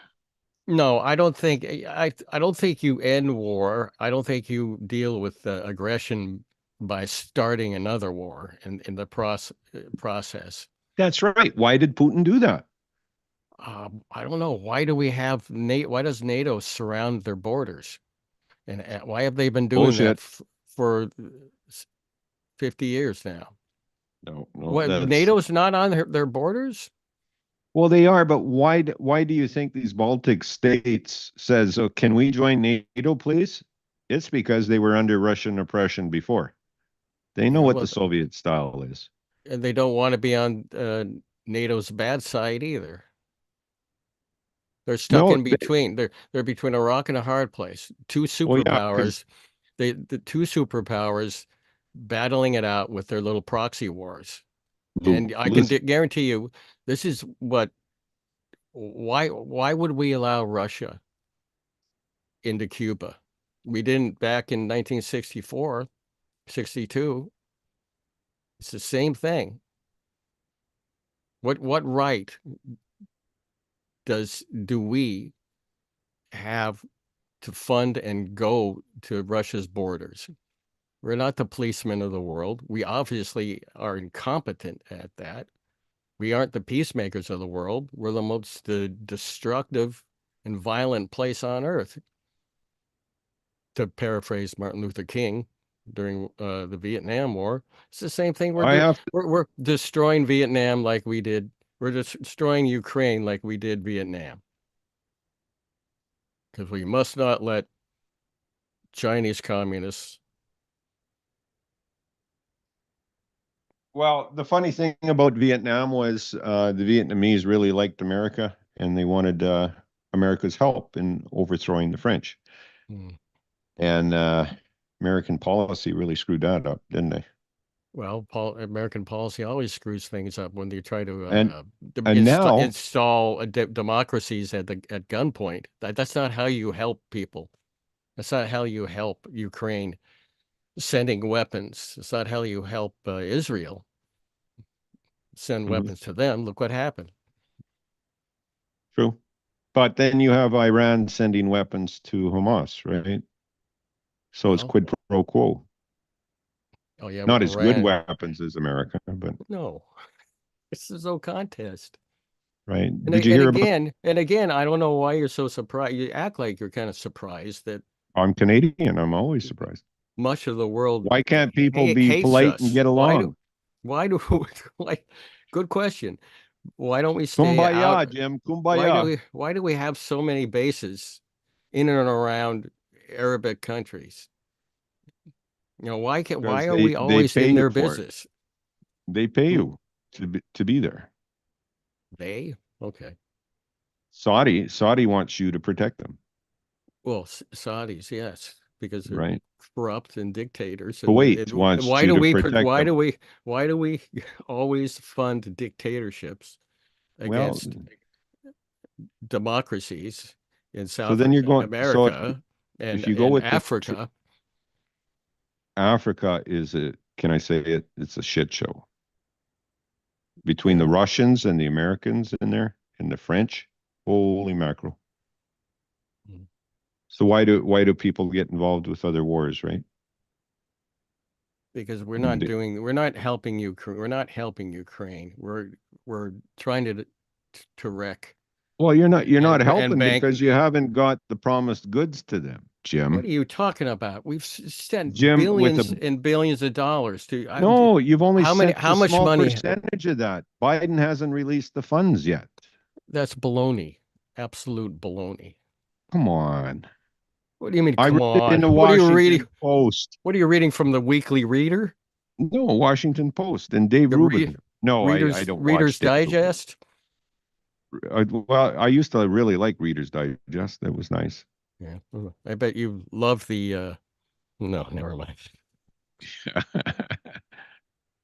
[SPEAKER 2] no, I don't think you end war. I don't think you deal with aggression by starting another war in the process.
[SPEAKER 1] that's right. Why did Putin do that?
[SPEAKER 2] I don't know. Why do we have NATO? Why does NATO surround their borders? And why have they been doing that
[SPEAKER 1] Bullshit.
[SPEAKER 2] for 50 years now?
[SPEAKER 1] No, no,
[SPEAKER 2] What,
[SPEAKER 1] that's
[SPEAKER 2] NATO's not on their borders?
[SPEAKER 1] well, they are, but why do you think these Baltic states says, "Oh, can we join NATO, please?" It's because they were under Russian oppression before. They know
[SPEAKER 2] Yeah,
[SPEAKER 1] what the
[SPEAKER 2] well,
[SPEAKER 1] Soviet style is.
[SPEAKER 2] and they don't want to be on NATO's bad side either. They're stuck
[SPEAKER 1] No,
[SPEAKER 2] in between. They're between a rock and a hard place. Two
[SPEAKER 1] well, yeah, because
[SPEAKER 2] superpowers. The two superpowers battling it out with their little proxy wars. And I can
[SPEAKER 1] listen,
[SPEAKER 2] guarantee you, this is what. Why would we allow Russia into Cuba? We didn't back in 1964, 62. It's the same thing. What right do we have to fund and go to Russia's borders? We're not the policemen of the world. We obviously are incompetent at that. We aren't the peacemakers of the world. We're the most destructive and violent place on earth, to paraphrase Martin Luther King during the Vietnam War. It's the same thing we're
[SPEAKER 1] I
[SPEAKER 2] doing.
[SPEAKER 1] have to,
[SPEAKER 2] We're destroying Vietnam like we did. We're destroying Ukraine like we did Vietnam, because we must not let Chinese communists.
[SPEAKER 1] well, the funny thing about Vietnam was the Vietnamese really liked America and they wanted America's help in overthrowing the French.
[SPEAKER 2] Hmm.
[SPEAKER 1] And American policy really screwed that up, didn't they?
[SPEAKER 2] Well, American policy always screws things up when they try to
[SPEAKER 1] And now,
[SPEAKER 2] install democracies at gunpoint. That's not how you help people. That's not how you help Ukraine sending weapons. It's not how you help Israel send
[SPEAKER 1] mhm,
[SPEAKER 2] weapons to them. Look what happened.
[SPEAKER 1] true. But then you have Iran sending weapons to Hamas, right? So it's
[SPEAKER 2] Well,
[SPEAKER 1] quid pro quo.
[SPEAKER 2] oh yeah,
[SPEAKER 1] Not
[SPEAKER 2] well,
[SPEAKER 1] as good
[SPEAKER 2] Iran.
[SPEAKER 1] weapons as America, but
[SPEAKER 2] No, this is no contest.
[SPEAKER 1] right.
[SPEAKER 2] And
[SPEAKER 1] Did you hear about
[SPEAKER 2] I don't know why you're so surprised. You act like you're kind of surprised that
[SPEAKER 1] I'm Canadian. I'm always surprised.
[SPEAKER 2] much of the world
[SPEAKER 1] Why can't people be
[SPEAKER 2] hates
[SPEAKER 1] polite and
[SPEAKER 2] us.
[SPEAKER 1] get along?
[SPEAKER 2] Why do why? Good question. Why don't we stay
[SPEAKER 1] Kumbaya,
[SPEAKER 2] out?
[SPEAKER 1] Jim. Kumbaya.
[SPEAKER 2] Why do we have so many bases in and around Arabic countries? Why
[SPEAKER 1] Because
[SPEAKER 2] are we
[SPEAKER 1] they
[SPEAKER 2] always
[SPEAKER 1] pay
[SPEAKER 2] in
[SPEAKER 1] you
[SPEAKER 2] their
[SPEAKER 1] for it.
[SPEAKER 2] business?
[SPEAKER 1] They pay
[SPEAKER 2] Hmm?
[SPEAKER 1] you to be there.
[SPEAKER 2] They? Okay.
[SPEAKER 1] Saudi wants you to protect them,
[SPEAKER 2] Well, Saudis, yes, because they're
[SPEAKER 1] right?
[SPEAKER 2] corrupt and dictators.
[SPEAKER 1] Kuwait wants you to protect them.
[SPEAKER 2] why do we always fund dictatorships
[SPEAKER 1] Well,
[SPEAKER 2] against democracies in
[SPEAKER 1] so
[SPEAKER 2] South
[SPEAKER 1] then you're going. So
[SPEAKER 2] America
[SPEAKER 1] if you go
[SPEAKER 2] and
[SPEAKER 1] with the
[SPEAKER 2] Africa?
[SPEAKER 1] Africa is a, can I say it? It's a shit show between the
[SPEAKER 2] Yeah,
[SPEAKER 1] Russians and the Americans in there and the French. Holy mackerel!
[SPEAKER 2] mm.
[SPEAKER 1] So why do people get involved with other wars, right?
[SPEAKER 2] Because
[SPEAKER 1] And
[SPEAKER 2] we're not helping Ukraine. We're not helping Ukraine. We're trying to wreck
[SPEAKER 1] well, you're not
[SPEAKER 2] and
[SPEAKER 1] helping
[SPEAKER 2] bank.
[SPEAKER 1] because you haven't got the promised goods to them,
[SPEAKER 2] What are
[SPEAKER 1] Jim.
[SPEAKER 2] you talking about? We've sent
[SPEAKER 1] Jim, with a
[SPEAKER 2] billions and billions of dollars to.
[SPEAKER 1] no, you've only sent
[SPEAKER 2] How
[SPEAKER 1] a
[SPEAKER 2] much
[SPEAKER 1] small
[SPEAKER 2] money?
[SPEAKER 1] percentage of that. Biden hasn't released the funds yet.
[SPEAKER 2] That's baloney. Absolute baloney.
[SPEAKER 1] Come on.
[SPEAKER 2] What do you mean?
[SPEAKER 1] I
[SPEAKER 2] Come
[SPEAKER 1] read it in
[SPEAKER 2] on.
[SPEAKER 1] the
[SPEAKER 2] What are you reading?
[SPEAKER 1] Washington Post.
[SPEAKER 2] What are you reading from the Weekly Reader?
[SPEAKER 1] No, Washington Post and Dave
[SPEAKER 2] The
[SPEAKER 1] Rubin. No, I don't watch
[SPEAKER 2] Reader's
[SPEAKER 1] Dave Rubin.
[SPEAKER 2] Digest?
[SPEAKER 1] Well, I used to really like Reader's Digest. That was nice.
[SPEAKER 2] Yeah. I bet you love No, never mind.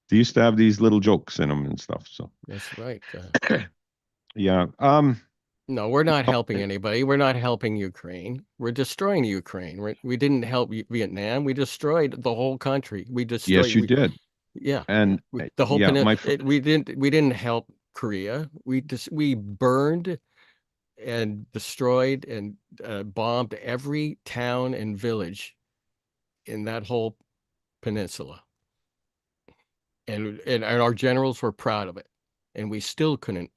[SPEAKER 1] They used to have these little jokes in them and stuff. So
[SPEAKER 2] That's right.
[SPEAKER 1] yeah.
[SPEAKER 2] No, we're not helping anybody. We're not helping Ukraine. We're destroying Ukraine. We didn't help Vietnam. We destroyed the whole country. We destroyed.
[SPEAKER 1] Yes, you did.
[SPEAKER 2] Yeah,
[SPEAKER 1] And
[SPEAKER 2] the whole
[SPEAKER 1] yeah,
[SPEAKER 2] we didn't help Korea. We burned and destroyed and bombed every town and village in that whole peninsula. And our generals were proud of it. And we still couldn't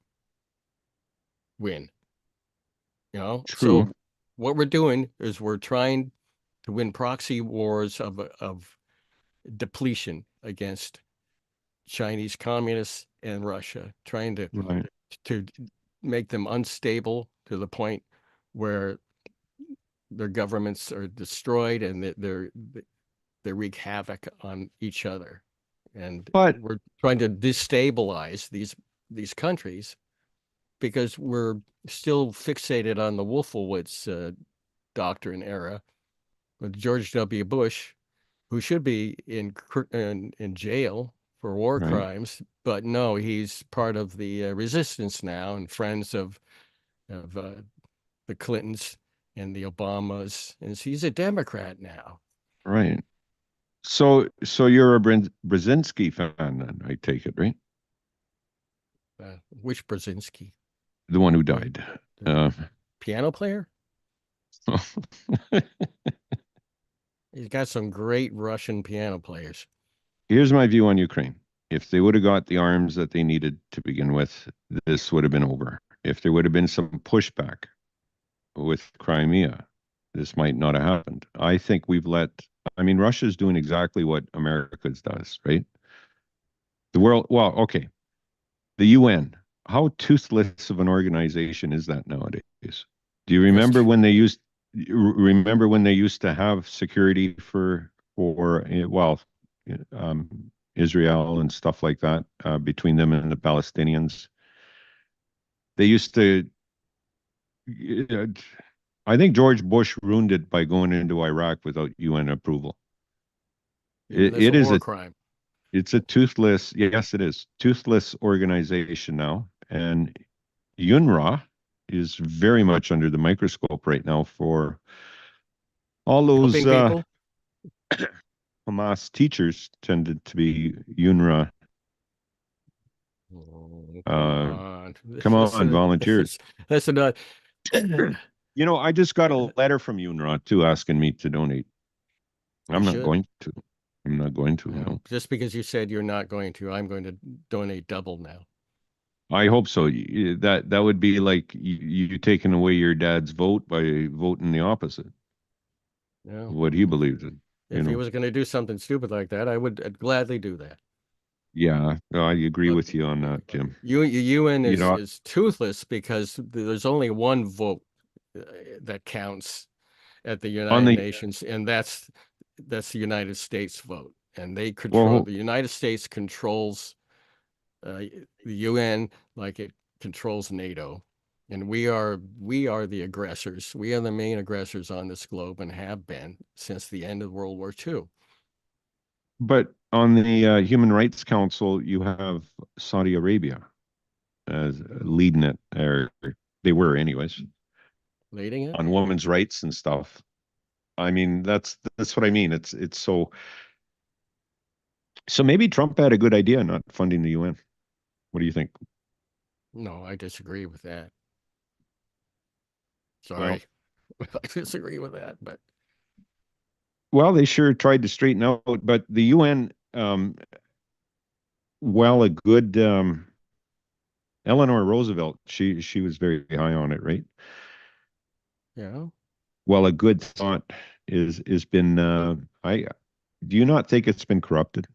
[SPEAKER 2] win.
[SPEAKER 1] true.
[SPEAKER 2] So what we're doing is we're trying to win proxy wars of depletion against Chinese communists and Russia, trying
[SPEAKER 1] Right.
[SPEAKER 2] to make them unstable to the point where their governments are destroyed and they wreak havoc on each other. And
[SPEAKER 1] But
[SPEAKER 2] we're trying to destabilize these countries because we're still fixated on the Wolfowitz doctrine era with George W. Bush, who should be in jail for war
[SPEAKER 1] right,
[SPEAKER 2] crimes, but no, he's part of the resistance now and friends of the Clintons and the Obamas, and he's a Democrat now.
[SPEAKER 1] right. So you're a Brzezinski fan then, I take it, right?
[SPEAKER 2] Which Brzezinski?
[SPEAKER 1] The one who
[SPEAKER 2] The,
[SPEAKER 1] died.
[SPEAKER 2] the
[SPEAKER 1] Uh,
[SPEAKER 2] piano player? He's got some great Russian piano players.
[SPEAKER 1] Here's my view on Ukraine. If they would have got the arms that they needed to begin with, this would have been over. If there would have been some pushback with Crimea, this might not have happened. I think I mean, Russia's doing exactly what America does, right? The world, well, okay. The UN, how toothless of an organization is that nowadays? Do you
[SPEAKER 2] That's
[SPEAKER 1] remember
[SPEAKER 2] true.
[SPEAKER 1] when they used remember when they used to have security well, Israel and stuff like that between them and the Palestinians? They used to. uh, I think George Bush ruined it by going into Iraq without UN approval.
[SPEAKER 2] That's a
[SPEAKER 1] It is
[SPEAKER 2] war
[SPEAKER 1] a
[SPEAKER 2] crime.
[SPEAKER 1] it's a toothless, yes, it is toothless organization now, and UNRWA is very much under the microscope right now for all those
[SPEAKER 2] Helping people?
[SPEAKER 1] Hamas teachers tended to be UNRWA.
[SPEAKER 2] Oh, come
[SPEAKER 1] Uh,
[SPEAKER 2] on.
[SPEAKER 1] come on, volunteers.
[SPEAKER 2] That's not.
[SPEAKER 1] I just got a letter from UNRWA too asking me to donate.
[SPEAKER 2] You
[SPEAKER 1] I'm not
[SPEAKER 2] should.
[SPEAKER 1] going to. I'm not going to. No.
[SPEAKER 2] Just because you said you're not going to, I'm going to donate double now.
[SPEAKER 1] I hope so. That would be like you taking away your dad's vote by voting the opposite
[SPEAKER 2] Yeah.
[SPEAKER 1] of what he believes in. You
[SPEAKER 2] If he
[SPEAKER 1] know.
[SPEAKER 2] was going to do something stupid like that, I'd gladly do that.
[SPEAKER 1] Yeah, no, I agree
[SPEAKER 2] But
[SPEAKER 1] with you on that, Jim.
[SPEAKER 2] UN
[SPEAKER 1] You know,
[SPEAKER 2] is toothless because there's only one vote uh, that counts at the
[SPEAKER 1] on
[SPEAKER 2] United
[SPEAKER 1] the
[SPEAKER 2] Nations, and that's the United States vote, and they control.
[SPEAKER 1] well,
[SPEAKER 2] The United States controls the UN like it controls NATO, and we are the aggressors. We are the main aggressors on this globe and have been since the end of World War II.
[SPEAKER 1] but on the Human Rights Council, you have Saudi Arabia as leading it, or they were, anyways,
[SPEAKER 2] Leading it?
[SPEAKER 1] on women's rights and stuff. I mean, that's what I mean. It's so maybe Trump had a good idea not funding the UN. What do you think?
[SPEAKER 2] No, I disagree with that.
[SPEAKER 1] Well,
[SPEAKER 2] Sorry, I disagree with that, but
[SPEAKER 1] well, they sure tried to straighten out, but the UN, well, a good Eleanor Roosevelt, she was very high on it, right?
[SPEAKER 2] yeah,
[SPEAKER 1] Well, a good thought is been I do you not think it's been corrupted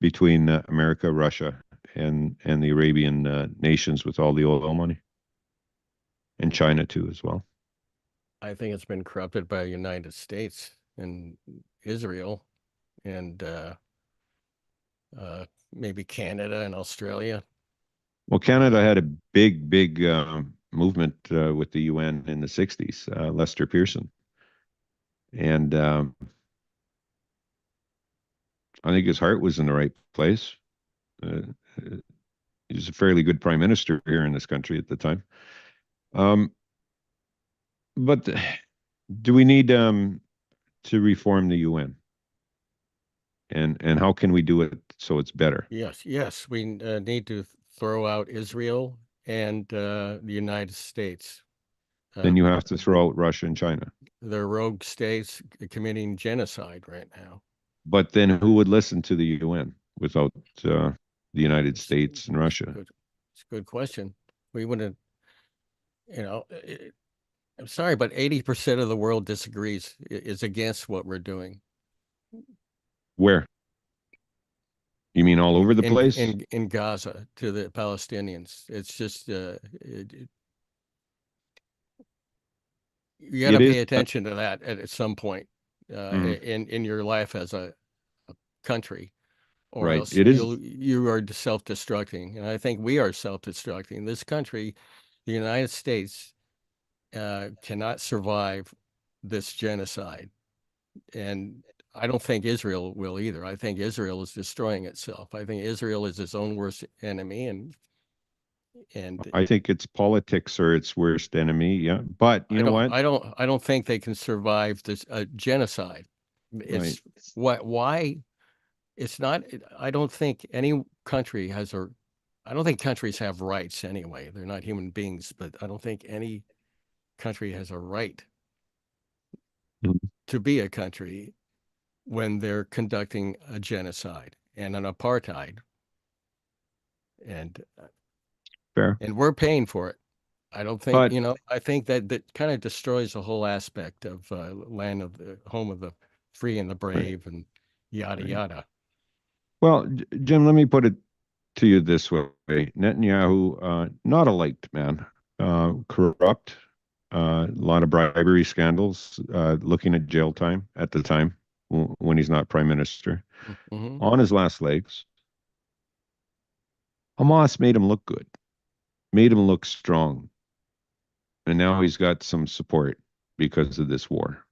[SPEAKER 1] between America, Russia, and the Arabian nations with all the oil money, and China too as well?
[SPEAKER 2] I think it's been corrupted by the United States and Israel and maybe Canada and Australia.
[SPEAKER 1] Well, Canada
[SPEAKER 2] Uh,
[SPEAKER 1] had a big movement with the UN in the '60s. Lester Pearson, and I think his heart was in the right place. Uh, he was a fairly good prime minister here in this country at the time. Um, but do we need to reform the UN? And how can we do it so it's better?
[SPEAKER 2] Yes, yes, we need to throw out Israel and the United States.
[SPEAKER 1] Then
[SPEAKER 2] Uh,
[SPEAKER 1] you have to throw out Russia and China.
[SPEAKER 2] they're rogue states committing genocide right now.
[SPEAKER 1] But then who would listen to the UN without the United
[SPEAKER 2] It's,
[SPEAKER 1] States and
[SPEAKER 2] it's
[SPEAKER 1] Russia?
[SPEAKER 2] good. It's a good question. We wouldn't, I'm sorry, but 80% of the world disagrees, is against what we're doing
[SPEAKER 1] Where? You mean all over the place?
[SPEAKER 2] in Gaza to the Palestinians. It's just you got to
[SPEAKER 1] It is
[SPEAKER 2] pay attention to that at some point
[SPEAKER 1] mhm,
[SPEAKER 2] in your life as a country, or
[SPEAKER 1] right.
[SPEAKER 2] else
[SPEAKER 1] It is
[SPEAKER 2] you are self-destructing. And I think we are self-destructing. This country, the United States, cannot survive this genocide, and I don't think Israel will either. I think Israel is destroying itself. I think Israel is its own worst enemy, and
[SPEAKER 1] I think it's politics or its worst enemy. Yeah. But you know what?
[SPEAKER 2] I don't think they can survive this genocide.
[SPEAKER 1] Right.
[SPEAKER 2] It's why it's not. I don't think any country has a. I don't think countries have rights anyway. They're not human beings, but I don't think any country has a right
[SPEAKER 1] Mhm.
[SPEAKER 2] to be a country when they're conducting a genocide and an apartheid, and
[SPEAKER 1] Fair.
[SPEAKER 2] we're paying for it. I don't think,
[SPEAKER 1] But
[SPEAKER 2] I think that kind of destroys the whole aspect of land of the home of the free and the
[SPEAKER 1] right,
[SPEAKER 2] brave and yada
[SPEAKER 1] right.
[SPEAKER 2] yada.
[SPEAKER 1] Well, Jim, let me put it to you this way. Netanyahu, not a liked man, corrupt, a lot of bribery scandals, looking at jail time at the time when he's not prime minister.
[SPEAKER 2] Hmm.
[SPEAKER 1] On his last legs, Hamas made him look good, made him look strong, and now he's got some support because of this war.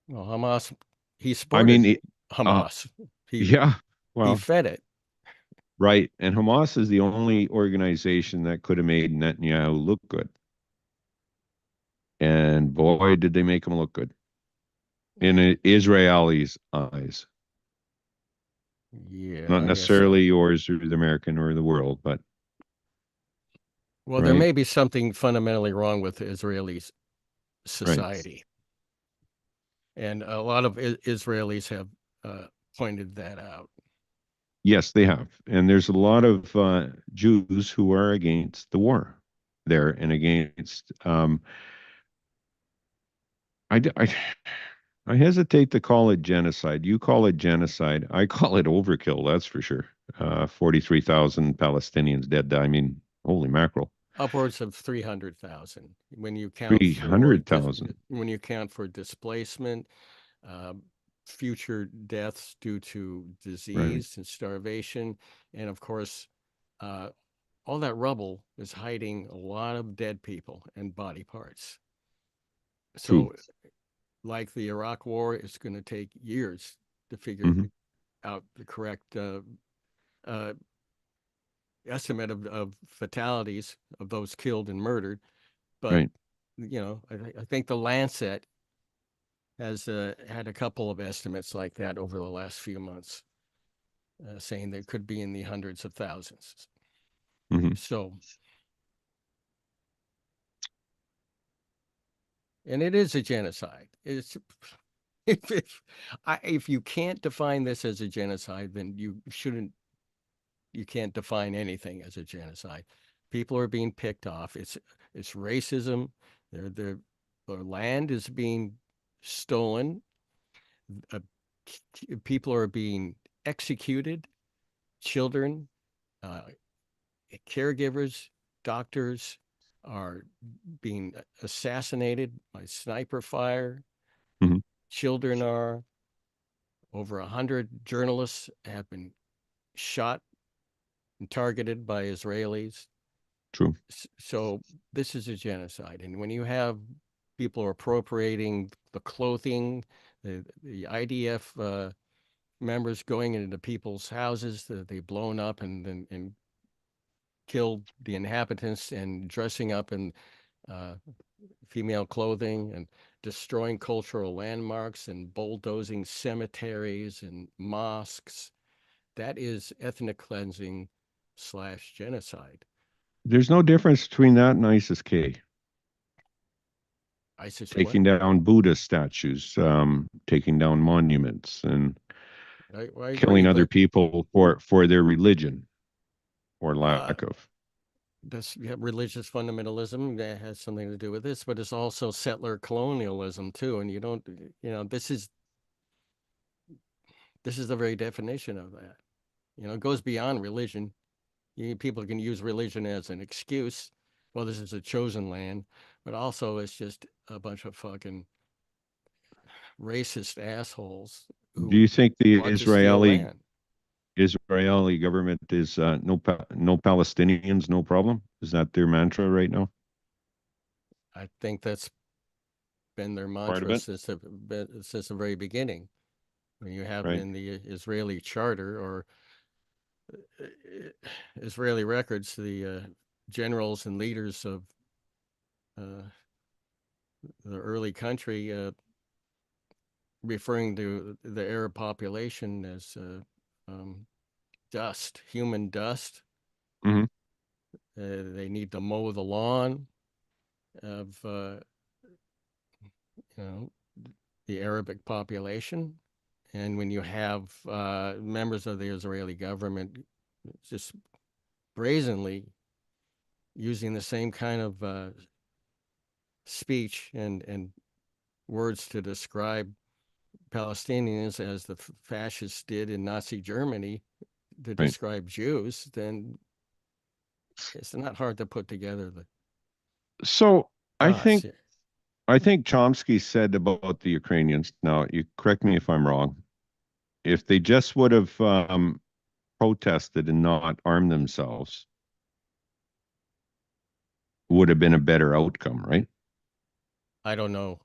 [SPEAKER 2] Well, Hamas, he
[SPEAKER 1] I mean,
[SPEAKER 2] supported
[SPEAKER 1] uh,
[SPEAKER 2] Hamas. He
[SPEAKER 1] yeah,
[SPEAKER 2] he
[SPEAKER 1] well,
[SPEAKER 2] fed it.
[SPEAKER 1] right. And Hamas is the only organization that could have made Netanyahu look good. And boy, did they make him look good in Israelis' eyes.
[SPEAKER 2] Yeah,
[SPEAKER 1] Not
[SPEAKER 2] I guess so.
[SPEAKER 1] necessarily yours or the American or the world, but
[SPEAKER 2] Well, there
[SPEAKER 1] right,
[SPEAKER 2] may be something fundamentally wrong with Israeli
[SPEAKER 1] right.
[SPEAKER 2] society, and a lot of Israelis have pointed that out.
[SPEAKER 1] Yes, they have. And there's a lot of Jews who are against the war there and against. I I hesitate to call it genocide. You call it genocide. I call it overkill. That's for sure. 43,000 Palestinians dead. I mean, holy mackerel.
[SPEAKER 2] Upwards of 300,000 when you count for
[SPEAKER 1] 300,000.
[SPEAKER 2] when you count for displacement, uh, future deaths due to
[SPEAKER 1] Right.
[SPEAKER 2] disease and starvation, and of course, uh, all that rubble is hiding a lot of dead people and body parts.
[SPEAKER 1] True.
[SPEAKER 2] So, like the Iraq War, it's going to take years to figure
[SPEAKER 1] Hmm.
[SPEAKER 2] out the correct uh, estimate of fatalities of those killed and murdered. But
[SPEAKER 1] Right.
[SPEAKER 2] I think the Lancet has had a couple of estimates like that over the last few months, saying there could be in the hundreds of thousands.
[SPEAKER 1] Hmm.
[SPEAKER 2] So, and it is a genocide. It's if you can't define this as a genocide, then you can't define anything as a genocide. People are being picked off. It's racism. Their land is being stolen. Uh, People are being executed. Children, uh, caregivers, doctors are being assassinated by sniper fire.
[SPEAKER 1] Hmm.
[SPEAKER 2] Children are. Over 100 journalists have been shot and targeted by Israelis.
[SPEAKER 1] True.
[SPEAKER 2] So this is a genocide. And when you have people appropriating the clothing, the IDF members going into people's houses that they've blown up and killed the inhabitants and dressing up in uh, female clothing and destroying cultural landmarks and bulldozing cemeteries and mosques. That is ethnic cleansing slash genocide.
[SPEAKER 1] There's no difference between that and ISIS-K.
[SPEAKER 2] ISIS what?
[SPEAKER 1] Taking down Buddha statues, taking down monuments, and
[SPEAKER 2] I agree,
[SPEAKER 1] killing other
[SPEAKER 2] but
[SPEAKER 1] people for their religion or
[SPEAKER 2] uh,
[SPEAKER 1] lack of.
[SPEAKER 2] this religious fundamentalism that has something to do with this, but it's also settler colonialism too. And you don't, this is the very definition of that. It goes beyond religion. People can use religion as an excuse. Well, this is a chosen land, but also it's just a bunch of fucking racist assholes
[SPEAKER 1] Do
[SPEAKER 2] who
[SPEAKER 1] you think the
[SPEAKER 2] want to steal land.
[SPEAKER 1] Israeli government is no Palestinians, no problem? Is that their mantra right now?
[SPEAKER 2] I think that's been their
[SPEAKER 1] Part of
[SPEAKER 2] mantra
[SPEAKER 1] it,
[SPEAKER 2] since the very beginning. When you have
[SPEAKER 1] right?
[SPEAKER 2] in the Israeli charter or uh, Israeli records, the generals and leaders of uh, the early country referring to the Arab population as dust, human dust.
[SPEAKER 1] Hmm.
[SPEAKER 2] They need to mow the lawn of you know the Arabic population. And when you have members of the Israeli government just brazenly using the same kind of speech and words to describe Palestinians as the fascists did in Nazi Germany to
[SPEAKER 1] Right.
[SPEAKER 2] describe Jews, then it's not hard to put together the
[SPEAKER 1] So I
[SPEAKER 2] dots.
[SPEAKER 1] think Chomsky said about the Ukrainians. Now, you correct me if I'm wrong. If they just would have protested and not armed themselves, would have been a better outcome, right?
[SPEAKER 2] I don't know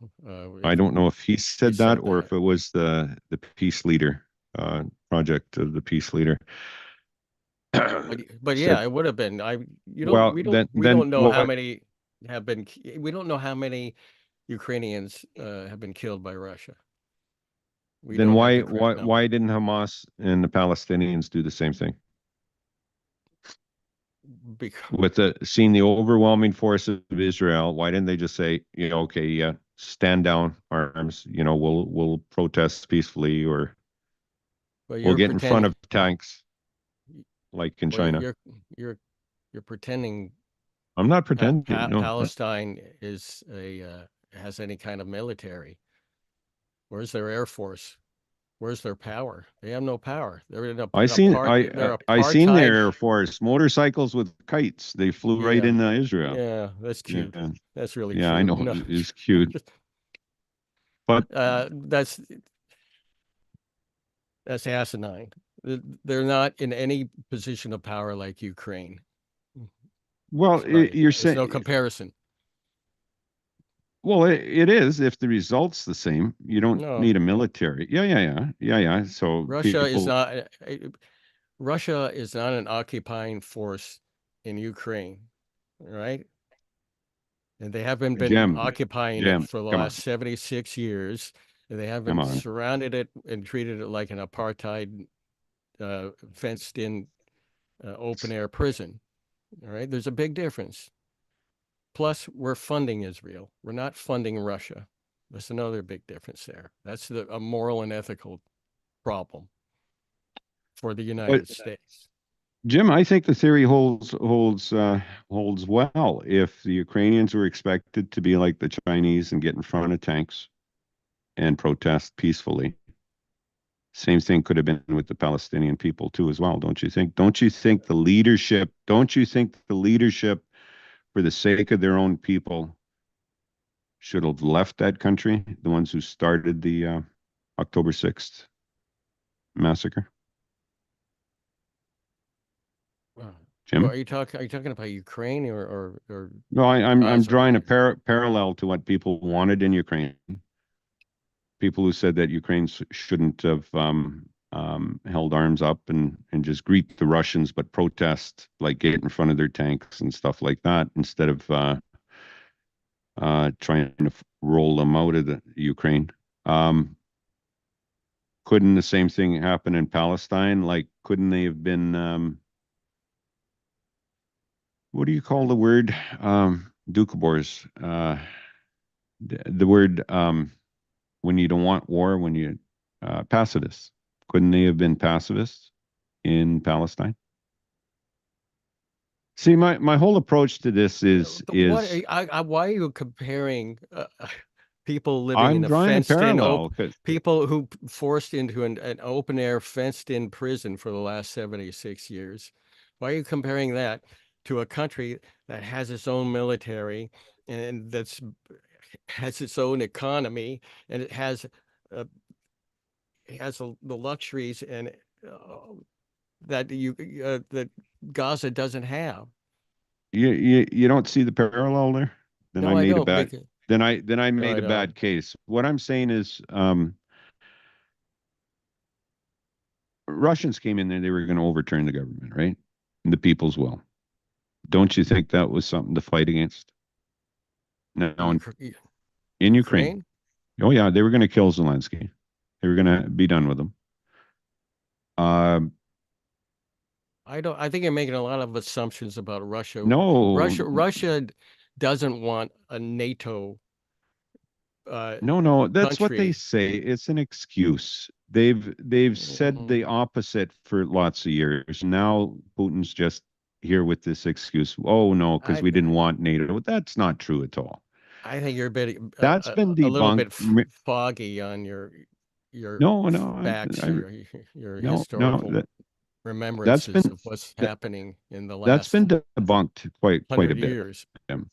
[SPEAKER 1] I
[SPEAKER 2] if
[SPEAKER 1] don't know if he
[SPEAKER 2] he
[SPEAKER 1] said that
[SPEAKER 2] said
[SPEAKER 1] or
[SPEAKER 2] that,
[SPEAKER 1] if it was the peace leader project of the peace leader
[SPEAKER 2] but
[SPEAKER 1] said.
[SPEAKER 2] yeah, it would have been.
[SPEAKER 1] Well,
[SPEAKER 2] We
[SPEAKER 1] then
[SPEAKER 2] don't know how
[SPEAKER 1] what?
[SPEAKER 2] many have been. We don't know how many Ukrainians have been killed by Russia. We
[SPEAKER 1] Then
[SPEAKER 2] don't have
[SPEAKER 1] why
[SPEAKER 2] the correct
[SPEAKER 1] why
[SPEAKER 2] number
[SPEAKER 1] why didn't Hamas and the Palestinians do the same thing?
[SPEAKER 2] because
[SPEAKER 1] With seeing the overwhelming force of Israel, why didn't they just say, okay, yeah, stand down, arms, we'll protest peacefully, or
[SPEAKER 2] well,
[SPEAKER 1] we'll
[SPEAKER 2] you're
[SPEAKER 1] get in front
[SPEAKER 2] pretending.
[SPEAKER 1] of tanks like in
[SPEAKER 2] Well,
[SPEAKER 1] China.
[SPEAKER 2] you're you're pretending
[SPEAKER 1] I'm not pretending. No,
[SPEAKER 2] Palestine is a has any kind of military. Where's their air force? Where's their power? They have no power. They're in
[SPEAKER 1] I seen
[SPEAKER 2] they're
[SPEAKER 1] I seen the
[SPEAKER 2] apartheid.
[SPEAKER 1] Air Force motorcycles with kites. They flew right
[SPEAKER 2] Yeah,
[SPEAKER 1] into Israel.
[SPEAKER 2] yeah, that's
[SPEAKER 1] Yeah,
[SPEAKER 2] cute. That's really
[SPEAKER 1] yeah, I
[SPEAKER 2] cute.
[SPEAKER 1] know
[SPEAKER 2] No,
[SPEAKER 1] it's cute, but
[SPEAKER 2] that's asinine. They're not in any position of power like Ukraine.
[SPEAKER 1] well,
[SPEAKER 2] Sorry,
[SPEAKER 1] you're
[SPEAKER 2] there's
[SPEAKER 1] saying,
[SPEAKER 2] no comparison.
[SPEAKER 1] well, it is if the result's the same. You don't
[SPEAKER 2] No,
[SPEAKER 1] need a military. Yeah. So
[SPEAKER 2] Russia is
[SPEAKER 1] people,
[SPEAKER 2] not. Russia is not an occupying force in Ukraine, right? And they haven't been
[SPEAKER 1] Jim,
[SPEAKER 2] occupying it
[SPEAKER 1] Jim,
[SPEAKER 2] for the
[SPEAKER 1] come
[SPEAKER 2] last
[SPEAKER 1] on,
[SPEAKER 2] 76 years. And they
[SPEAKER 1] come
[SPEAKER 2] haven't
[SPEAKER 1] on.
[SPEAKER 2] surrounded it and treated it like an apartheid, fenced in, open air prison. All right. There's a big difference. Plus, we're funding Israel. We're not funding Russia. That's another big difference there. That's a moral and ethical problem for the
[SPEAKER 1] But
[SPEAKER 2] United States.
[SPEAKER 1] Jim, I think the theory holds well. If the Ukrainians were expected to be like the Chinese and get in front of tanks and protest peacefully, same thing could have been with the Palestinian people too, as well, don't you think? Don't you think the leadership, for the sake of their own people, should have left that country? The ones who started the October 6th massacre,
[SPEAKER 2] Well,
[SPEAKER 1] Jim?
[SPEAKER 2] are you talking about Ukraine or
[SPEAKER 1] No, I'm
[SPEAKER 2] Gaza?
[SPEAKER 1] drawing a parallel to what people wanted in Ukraine. People who said that Ukraine shouldn't have held arms up and just greet the Russians, but protest, like get in front of their tanks and stuff like that, instead of trying to roll them out of the Ukraine. Um, couldn't the same thing happen in Palestine? Like, couldn't they have been, what do you call the word? Dukabors. The word, when you don't want war, when you, pacifists. Couldn't they have been pacifists in Palestine? See, my whole approach to this is
[SPEAKER 2] why are you comparing people living
[SPEAKER 1] I'm
[SPEAKER 2] in a
[SPEAKER 1] drawing a
[SPEAKER 2] fenced-in
[SPEAKER 1] parallel because
[SPEAKER 2] people who forced into an open-air fenced-in prison for the last 76 years? Why are you comparing that to a country that has its own military and that's has its own economy and uh, it has the luxuries and uh, that Gaza doesn't have?
[SPEAKER 1] you don't see the parallel there, then I
[SPEAKER 2] No, I
[SPEAKER 1] made a
[SPEAKER 2] don't.
[SPEAKER 1] bad then I
[SPEAKER 2] No,
[SPEAKER 1] made
[SPEAKER 2] I
[SPEAKER 1] a
[SPEAKER 2] don't.
[SPEAKER 1] bad case. What I'm saying is, Russians came in there, they were going to overturn the government, right? The people's will. Don't you think that was something to fight against? Now in Ukraine,
[SPEAKER 2] Ukraine?
[SPEAKER 1] oh yeah, they were going to kill Zelensky. They were going to be done with him. Um,
[SPEAKER 2] I think you're making a lot of assumptions about Russia.
[SPEAKER 1] no,
[SPEAKER 2] Russia doesn't want a NATO uh,
[SPEAKER 1] no, that's what they
[SPEAKER 2] country.
[SPEAKER 1] say. It's an excuse. They've said
[SPEAKER 2] Mm,
[SPEAKER 1] the opposite for lots of years. Now Putin's just here with this excuse. Oh no, because
[SPEAKER 2] I
[SPEAKER 1] we didn't want NATO. That's not true at all.
[SPEAKER 2] I think you're a bit
[SPEAKER 1] That's been
[SPEAKER 2] a little
[SPEAKER 1] debunked.
[SPEAKER 2] bit foggy on your
[SPEAKER 1] No, no,
[SPEAKER 2] facts, your
[SPEAKER 1] no, no.
[SPEAKER 2] historical
[SPEAKER 1] That's
[SPEAKER 2] remembrances
[SPEAKER 1] been
[SPEAKER 2] of what's
[SPEAKER 1] that,
[SPEAKER 2] happening in the
[SPEAKER 1] that's
[SPEAKER 2] last
[SPEAKER 1] been debunked quite a
[SPEAKER 2] 100
[SPEAKER 1] bit.
[SPEAKER 2] years.
[SPEAKER 1] Um,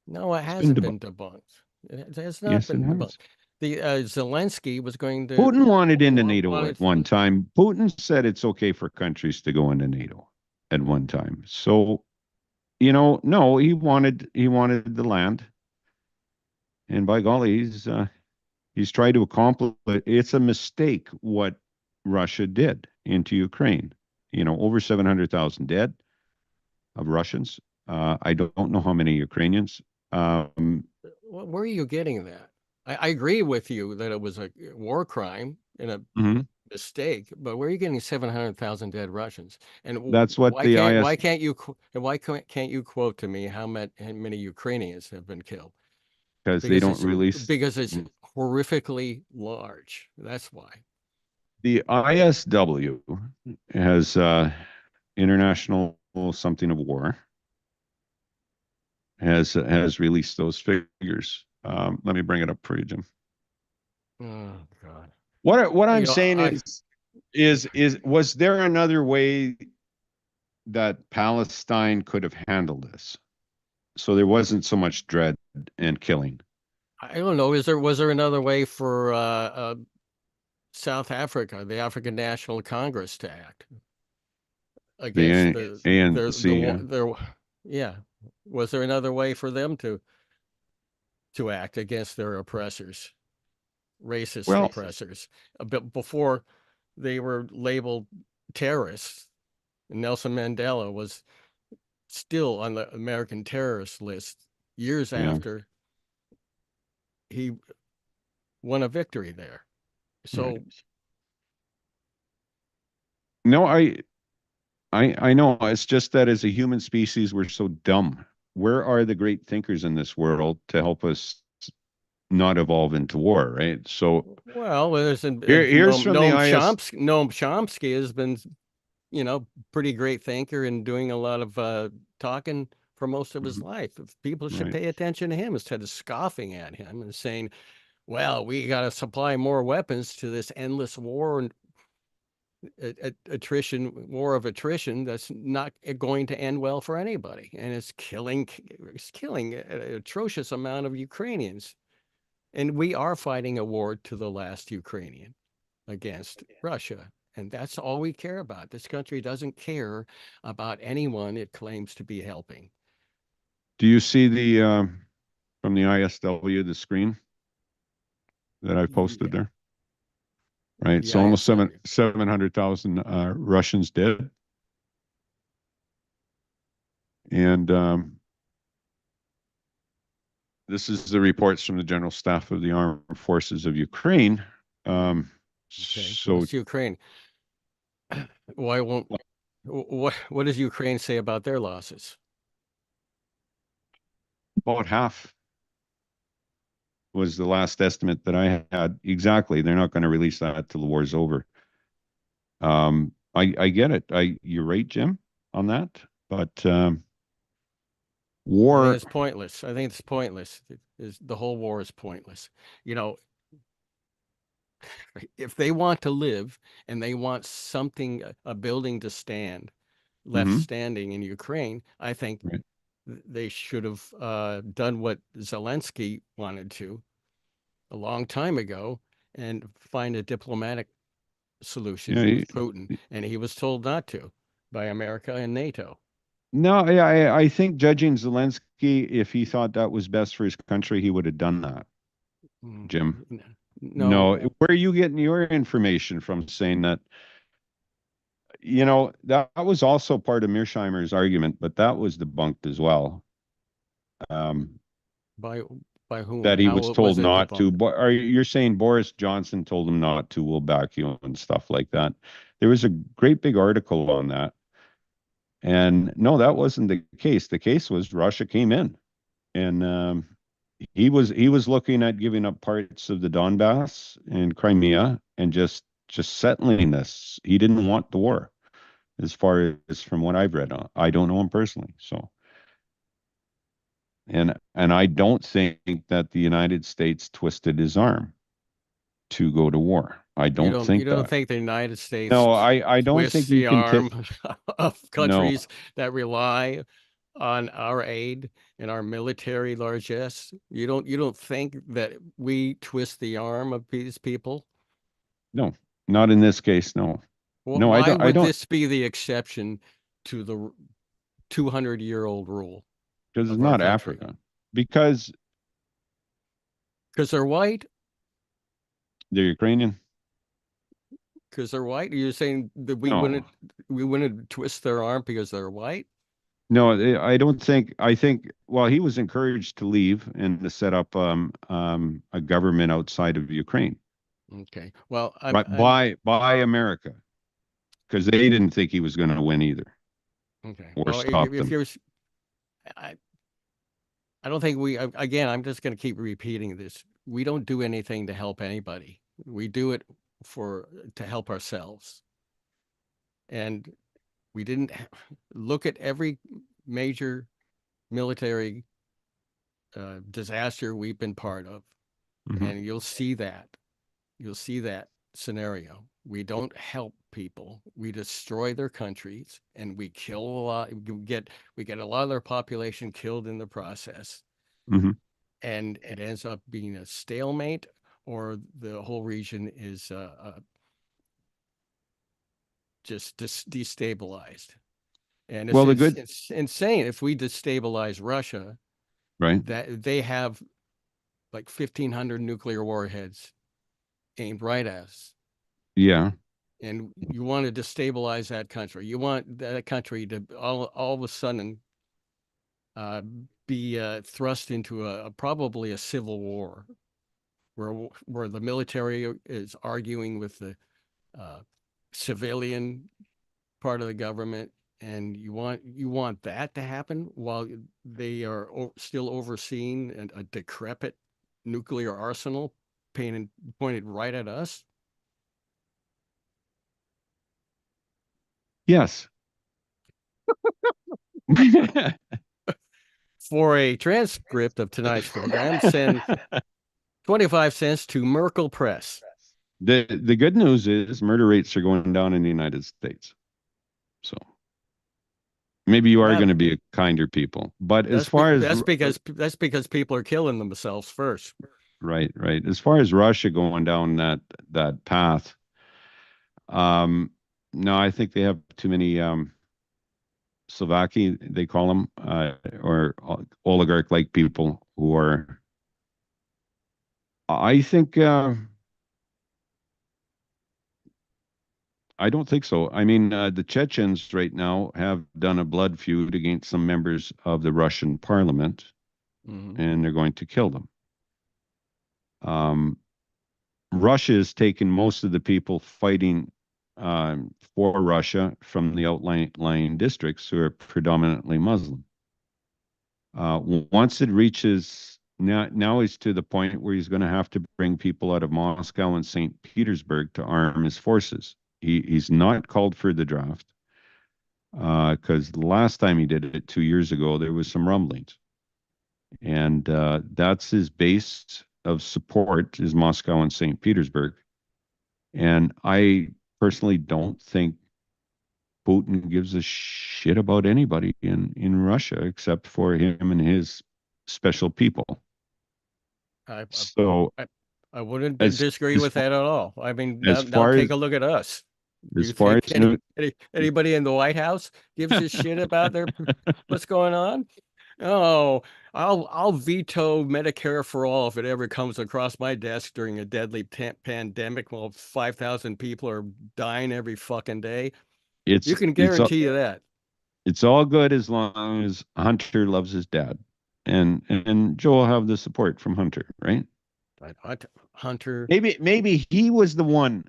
[SPEAKER 2] No, it
[SPEAKER 1] It's been
[SPEAKER 2] hasn't
[SPEAKER 1] debunked.
[SPEAKER 2] been debunked. It has not
[SPEAKER 1] Yes, it
[SPEAKER 2] been debunked.
[SPEAKER 1] has.
[SPEAKER 2] The Zelensky was going to
[SPEAKER 1] Putin wanted into NATO
[SPEAKER 2] wanted
[SPEAKER 1] at one time. Putin said it's okay for countries to go into NATO at one time. So, no, he wanted the land, and by golly, he's tried to accomplish it. It's a mistake what Russia did into Ukraine. Over 700,000 dead of Russians. I don't know how many Ukrainians. Um,
[SPEAKER 2] Where are you getting that? I agree with you that it was a war crime and a
[SPEAKER 1] mhm.
[SPEAKER 2] mistake, but where are you getting 700,000 dead Russians? And
[SPEAKER 1] That's what the
[SPEAKER 2] why
[SPEAKER 1] IS
[SPEAKER 2] can't you can't you quote to me how many Ukrainians have been killed?
[SPEAKER 1] because they don't release
[SPEAKER 2] Because it's horrifically large. That's why.
[SPEAKER 1] the ISW has international something of war has released those figures. Let me bring it up for you, Jim.
[SPEAKER 2] Oh God.
[SPEAKER 1] What I'm
[SPEAKER 2] You know,
[SPEAKER 1] saying is was there another way that Palestine could have handled this so there wasn't so much dread and killing?
[SPEAKER 2] I don't know. Was there another way for South Africa, the African National Congress, to act against
[SPEAKER 1] The ANC, yeah.
[SPEAKER 2] their yeah? Was there another way for them to act against their oppressors, racist
[SPEAKER 1] Well,
[SPEAKER 2] oppressors, a bit before they were labeled terrorists? Nelson Mandela was still on the American terrorist list years
[SPEAKER 1] yeah,
[SPEAKER 2] after he won a victory there.
[SPEAKER 1] right.
[SPEAKER 2] So
[SPEAKER 1] No, I know. It's just that as a human species, we're so dumb. Where are the great thinkers in this world to help us not evolve into war, right? So
[SPEAKER 2] well, there's
[SPEAKER 1] here's from the IS.
[SPEAKER 2] Noam Chomsky has been, pretty great thinker and doing a lot of talking for most of his
[SPEAKER 1] Mhm.
[SPEAKER 2] life. People should
[SPEAKER 1] Right.
[SPEAKER 2] pay attention to him instead of scoffing at him and saying, well, we got to supply more weapons to this endless war and war of attrition that's not going to end well for anybody. And it's killing an atrocious amount of Ukrainians. And we are fighting a war to the last Ukrainian against Russia. And that's all we care about. This country doesn't care about anyone it claims to be helping.
[SPEAKER 1] Do you see the from the ISW the screen that I posted
[SPEAKER 2] Yeah.
[SPEAKER 1] there?
[SPEAKER 3] right? So
[SPEAKER 2] Yeah,
[SPEAKER 3] almost
[SPEAKER 2] it's
[SPEAKER 3] 700,000 Russians dead. And this is the reports from the General Staff of the Armed Forces of Ukraine.
[SPEAKER 2] okay. Well,
[SPEAKER 3] So
[SPEAKER 2] it's Ukraine. Why won't what does Ukraine say about their losses?
[SPEAKER 3] about half was the last estimate that I had. Exactly. They're not going to release that till the war's over. I get it. You're right, Jim, on that. But
[SPEAKER 2] I think
[SPEAKER 3] war.
[SPEAKER 2] it's pointless. I think it's pointless. The whole war is pointless. You know, if they want to live and they want something, a building to stand, left
[SPEAKER 3] Mhm,
[SPEAKER 2] standing in Ukraine, I think
[SPEAKER 3] right.
[SPEAKER 2] they should have done what Zelensky wanted to a long time ago and find a diplomatic
[SPEAKER 3] Yeah.
[SPEAKER 2] solution with Putin. And he was told not to by America and NATO.
[SPEAKER 3] No, I think judging Zelensky, if he thought that was best for his country, he would have done that,
[SPEAKER 2] Mm,
[SPEAKER 3] Jim.
[SPEAKER 2] No,
[SPEAKER 3] No, where are you getting your information from saying that? That was also part of Mearsheimer's argument, but that was debunked as well. Um,
[SPEAKER 2] by by whom?
[SPEAKER 3] that he
[SPEAKER 2] How
[SPEAKER 3] was told
[SPEAKER 2] was it
[SPEAKER 3] not to.
[SPEAKER 2] debunked?
[SPEAKER 3] But you're saying Boris Johnson told him not to? We'll back you and stuff like that. There was a great big article on that, and no, that wasn't the case. The case was Russia came in, and he was looking at giving up parts of the Donbass and Crimea and just settling this. He didn't want the war, as far as from what I've read on. I don't know him personally, so. And I don't think that the United States twisted his arm to go to war. I don't
[SPEAKER 2] You
[SPEAKER 3] think
[SPEAKER 2] don't
[SPEAKER 3] that.
[SPEAKER 2] think the United States
[SPEAKER 3] No, I don't
[SPEAKER 2] twists
[SPEAKER 3] think you
[SPEAKER 2] the
[SPEAKER 3] can
[SPEAKER 2] arm of
[SPEAKER 3] no,
[SPEAKER 2] countries that rely on our aid and our military largesse? You don't think that we twist the arm of these people?
[SPEAKER 3] no, not in this case. No, no,
[SPEAKER 2] Why
[SPEAKER 3] I
[SPEAKER 2] would
[SPEAKER 3] don't,
[SPEAKER 2] this be the exception to the 200-year-old rule
[SPEAKER 3] because it's
[SPEAKER 2] of our
[SPEAKER 3] not
[SPEAKER 2] country?
[SPEAKER 3] Africa, because
[SPEAKER 2] Because they're white?
[SPEAKER 3] they're Ukrainian.
[SPEAKER 2] Because they're white? You're saying that
[SPEAKER 3] No,
[SPEAKER 2] we wouldn't twist their arm because they're white?
[SPEAKER 3] no, I don't think. I think. Well, he was encouraged to leave and to set up a government outside of Ukraine,
[SPEAKER 2] Okay. Well,
[SPEAKER 3] right? By America, because they didn't think he was going to win either
[SPEAKER 2] okay.
[SPEAKER 3] or
[SPEAKER 2] Well,
[SPEAKER 3] stop
[SPEAKER 2] if
[SPEAKER 3] them.
[SPEAKER 2] you're, I, I don't think again, I'm just going to keep repeating this. We don't do anything to help anybody. We do it to help ourselves. And we didn't look at every major military disaster we've been part of,
[SPEAKER 3] Mhm.
[SPEAKER 2] and you'll see that scenario. We don't help people. We destroy their countries, and we kill a lot. We get a lot of their population killed in the process,
[SPEAKER 3] Mhm.
[SPEAKER 2] and it ends up being a stalemate, or the whole region is just destabilized. And
[SPEAKER 3] Well, the good,
[SPEAKER 2] it's insane if we destabilize Russia,
[SPEAKER 3] right?
[SPEAKER 2] that they have like 1,500 nuclear warheads aimed right at us.
[SPEAKER 3] Yeah.
[SPEAKER 2] And you want to destabilize that country. You want that country to all of a sudden uh, be thrust into probably a civil war, where the military is arguing with the uh, civilian part of the government, and you want that to happen while they are still overseeing a decrepit nuclear arsenal pointed right at us.
[SPEAKER 3] Yes.
[SPEAKER 2] For a transcript of tonight's program, send 25 cents to Merkel Press.
[SPEAKER 3] The good news is murder rates are going down in the United States. So maybe you are
[SPEAKER 2] Yeah,
[SPEAKER 3] going to be a kinder people. But as far as
[SPEAKER 2] that's because people are killing themselves first.
[SPEAKER 3] right, right. As far as Russia going down that path, um, no, I think they have too many Slovaki, they call them, or oligarch-like people who are. I think I don't think so. I mean, the Chechens right now have done a blood feud against some members of the Russian parliament, and they're going to kill them. Russia has taken most of the people fighting for Russia from the outlying districts who are predominantly Muslim. Once it reaches now he's to the point where he's going to have to bring people out of Moscow and St. Petersburg to arm his forces. He's not called for the draft because the last time he did it 2 years ago, there was some rumblings. And that's his base of support is Moscow and St. Petersburg. And I personally don't think Putin gives a shit about anybody in Russia except for him and his special people. So
[SPEAKER 2] I wouldn't disagree with that at all. I mean, now take a look at us. Do you
[SPEAKER 3] far
[SPEAKER 2] think
[SPEAKER 3] as
[SPEAKER 2] anybody in the White House gives a shit about what's going on? Oh, I'll veto Medicare for all if it ever comes across my desk during a deadly pandemic while 5,000 people are dying every fucking day. You can guarantee you that.
[SPEAKER 3] It's all good as long as Hunter loves his dad. And Joe will have the support from Hunter, right?
[SPEAKER 2] Hunter.
[SPEAKER 3] Maybe he was the one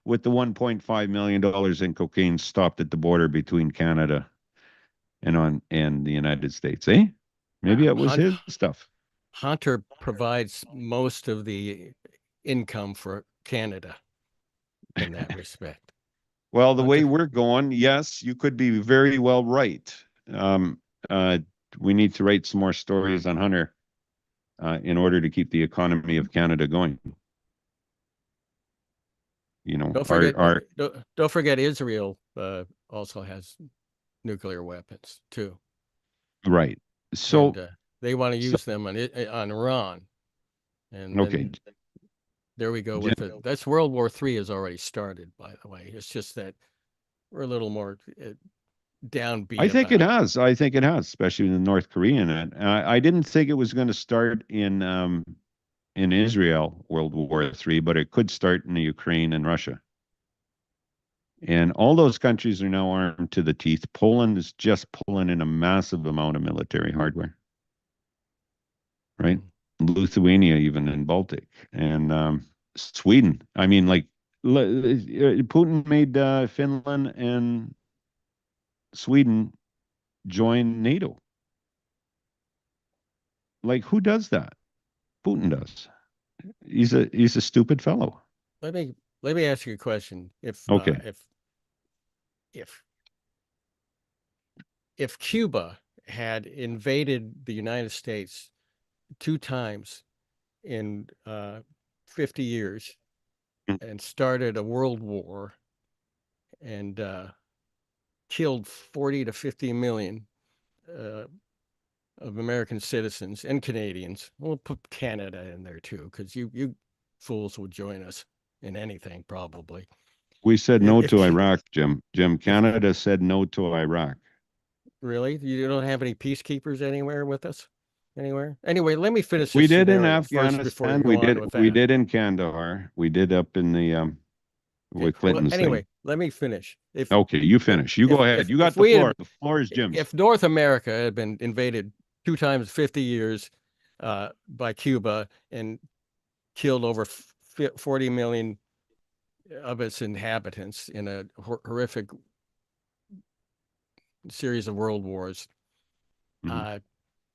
[SPEAKER 3] with the $1.5 million in cocaine stopped at the border between Canada and the United States, eh? Maybe it was his stuff.
[SPEAKER 2] Hunter provides most of the income for Canada in that respect.
[SPEAKER 3] Well, the way we're going, yes, you could be very well right. We need to write some more stories on Hunter in order to keep the economy of Canada going. You know,
[SPEAKER 2] don't forget Israel also has nuclear weapons too.
[SPEAKER 3] Right. So
[SPEAKER 2] and, they want to use them on Iran. And
[SPEAKER 3] okay.
[SPEAKER 2] There we go with it. That's World War III has already started, by the way. It's just that we're a little more downbeat.
[SPEAKER 3] I think it has. I think it has, especially in the North Korean. I didn't think it was going to start in Israel, World War III, but it could start in the Ukraine and Russia. And all those countries are now armed to the teeth. Poland is just pulling in a massive amount of military hardware. Right? Lithuania, even in Baltic. And Sweden. I mean, like, Putin made Finland and Sweden join NATO. Like, who does that? Putin does. He's a stupid fellow.
[SPEAKER 2] Let me ask you a question. If Cuba had invaded the United States 2 times in 50 years and started a world war and killed 40 to 50 million of American citizens and Canadians. We'll put Canada in there too, because you fools would join us in anything probably.
[SPEAKER 3] We said no to Iraq, Jim. Canada said no to Iraq.
[SPEAKER 2] Really? You don't have any peacekeepers anywhere with us? Anywhere? Anyway, let me finish.
[SPEAKER 3] We did in Afghanistan. We did in Kandahar. We did up in the with Clinton's
[SPEAKER 2] well, anyway, let me finish.
[SPEAKER 3] Okay, you finish. You go ahead. You got the floor. The floor is Jim's.
[SPEAKER 2] If North America had been invaded 2 times 50 years by Cuba and killed over 40 million of its inhabitants in a horrific series of world wars,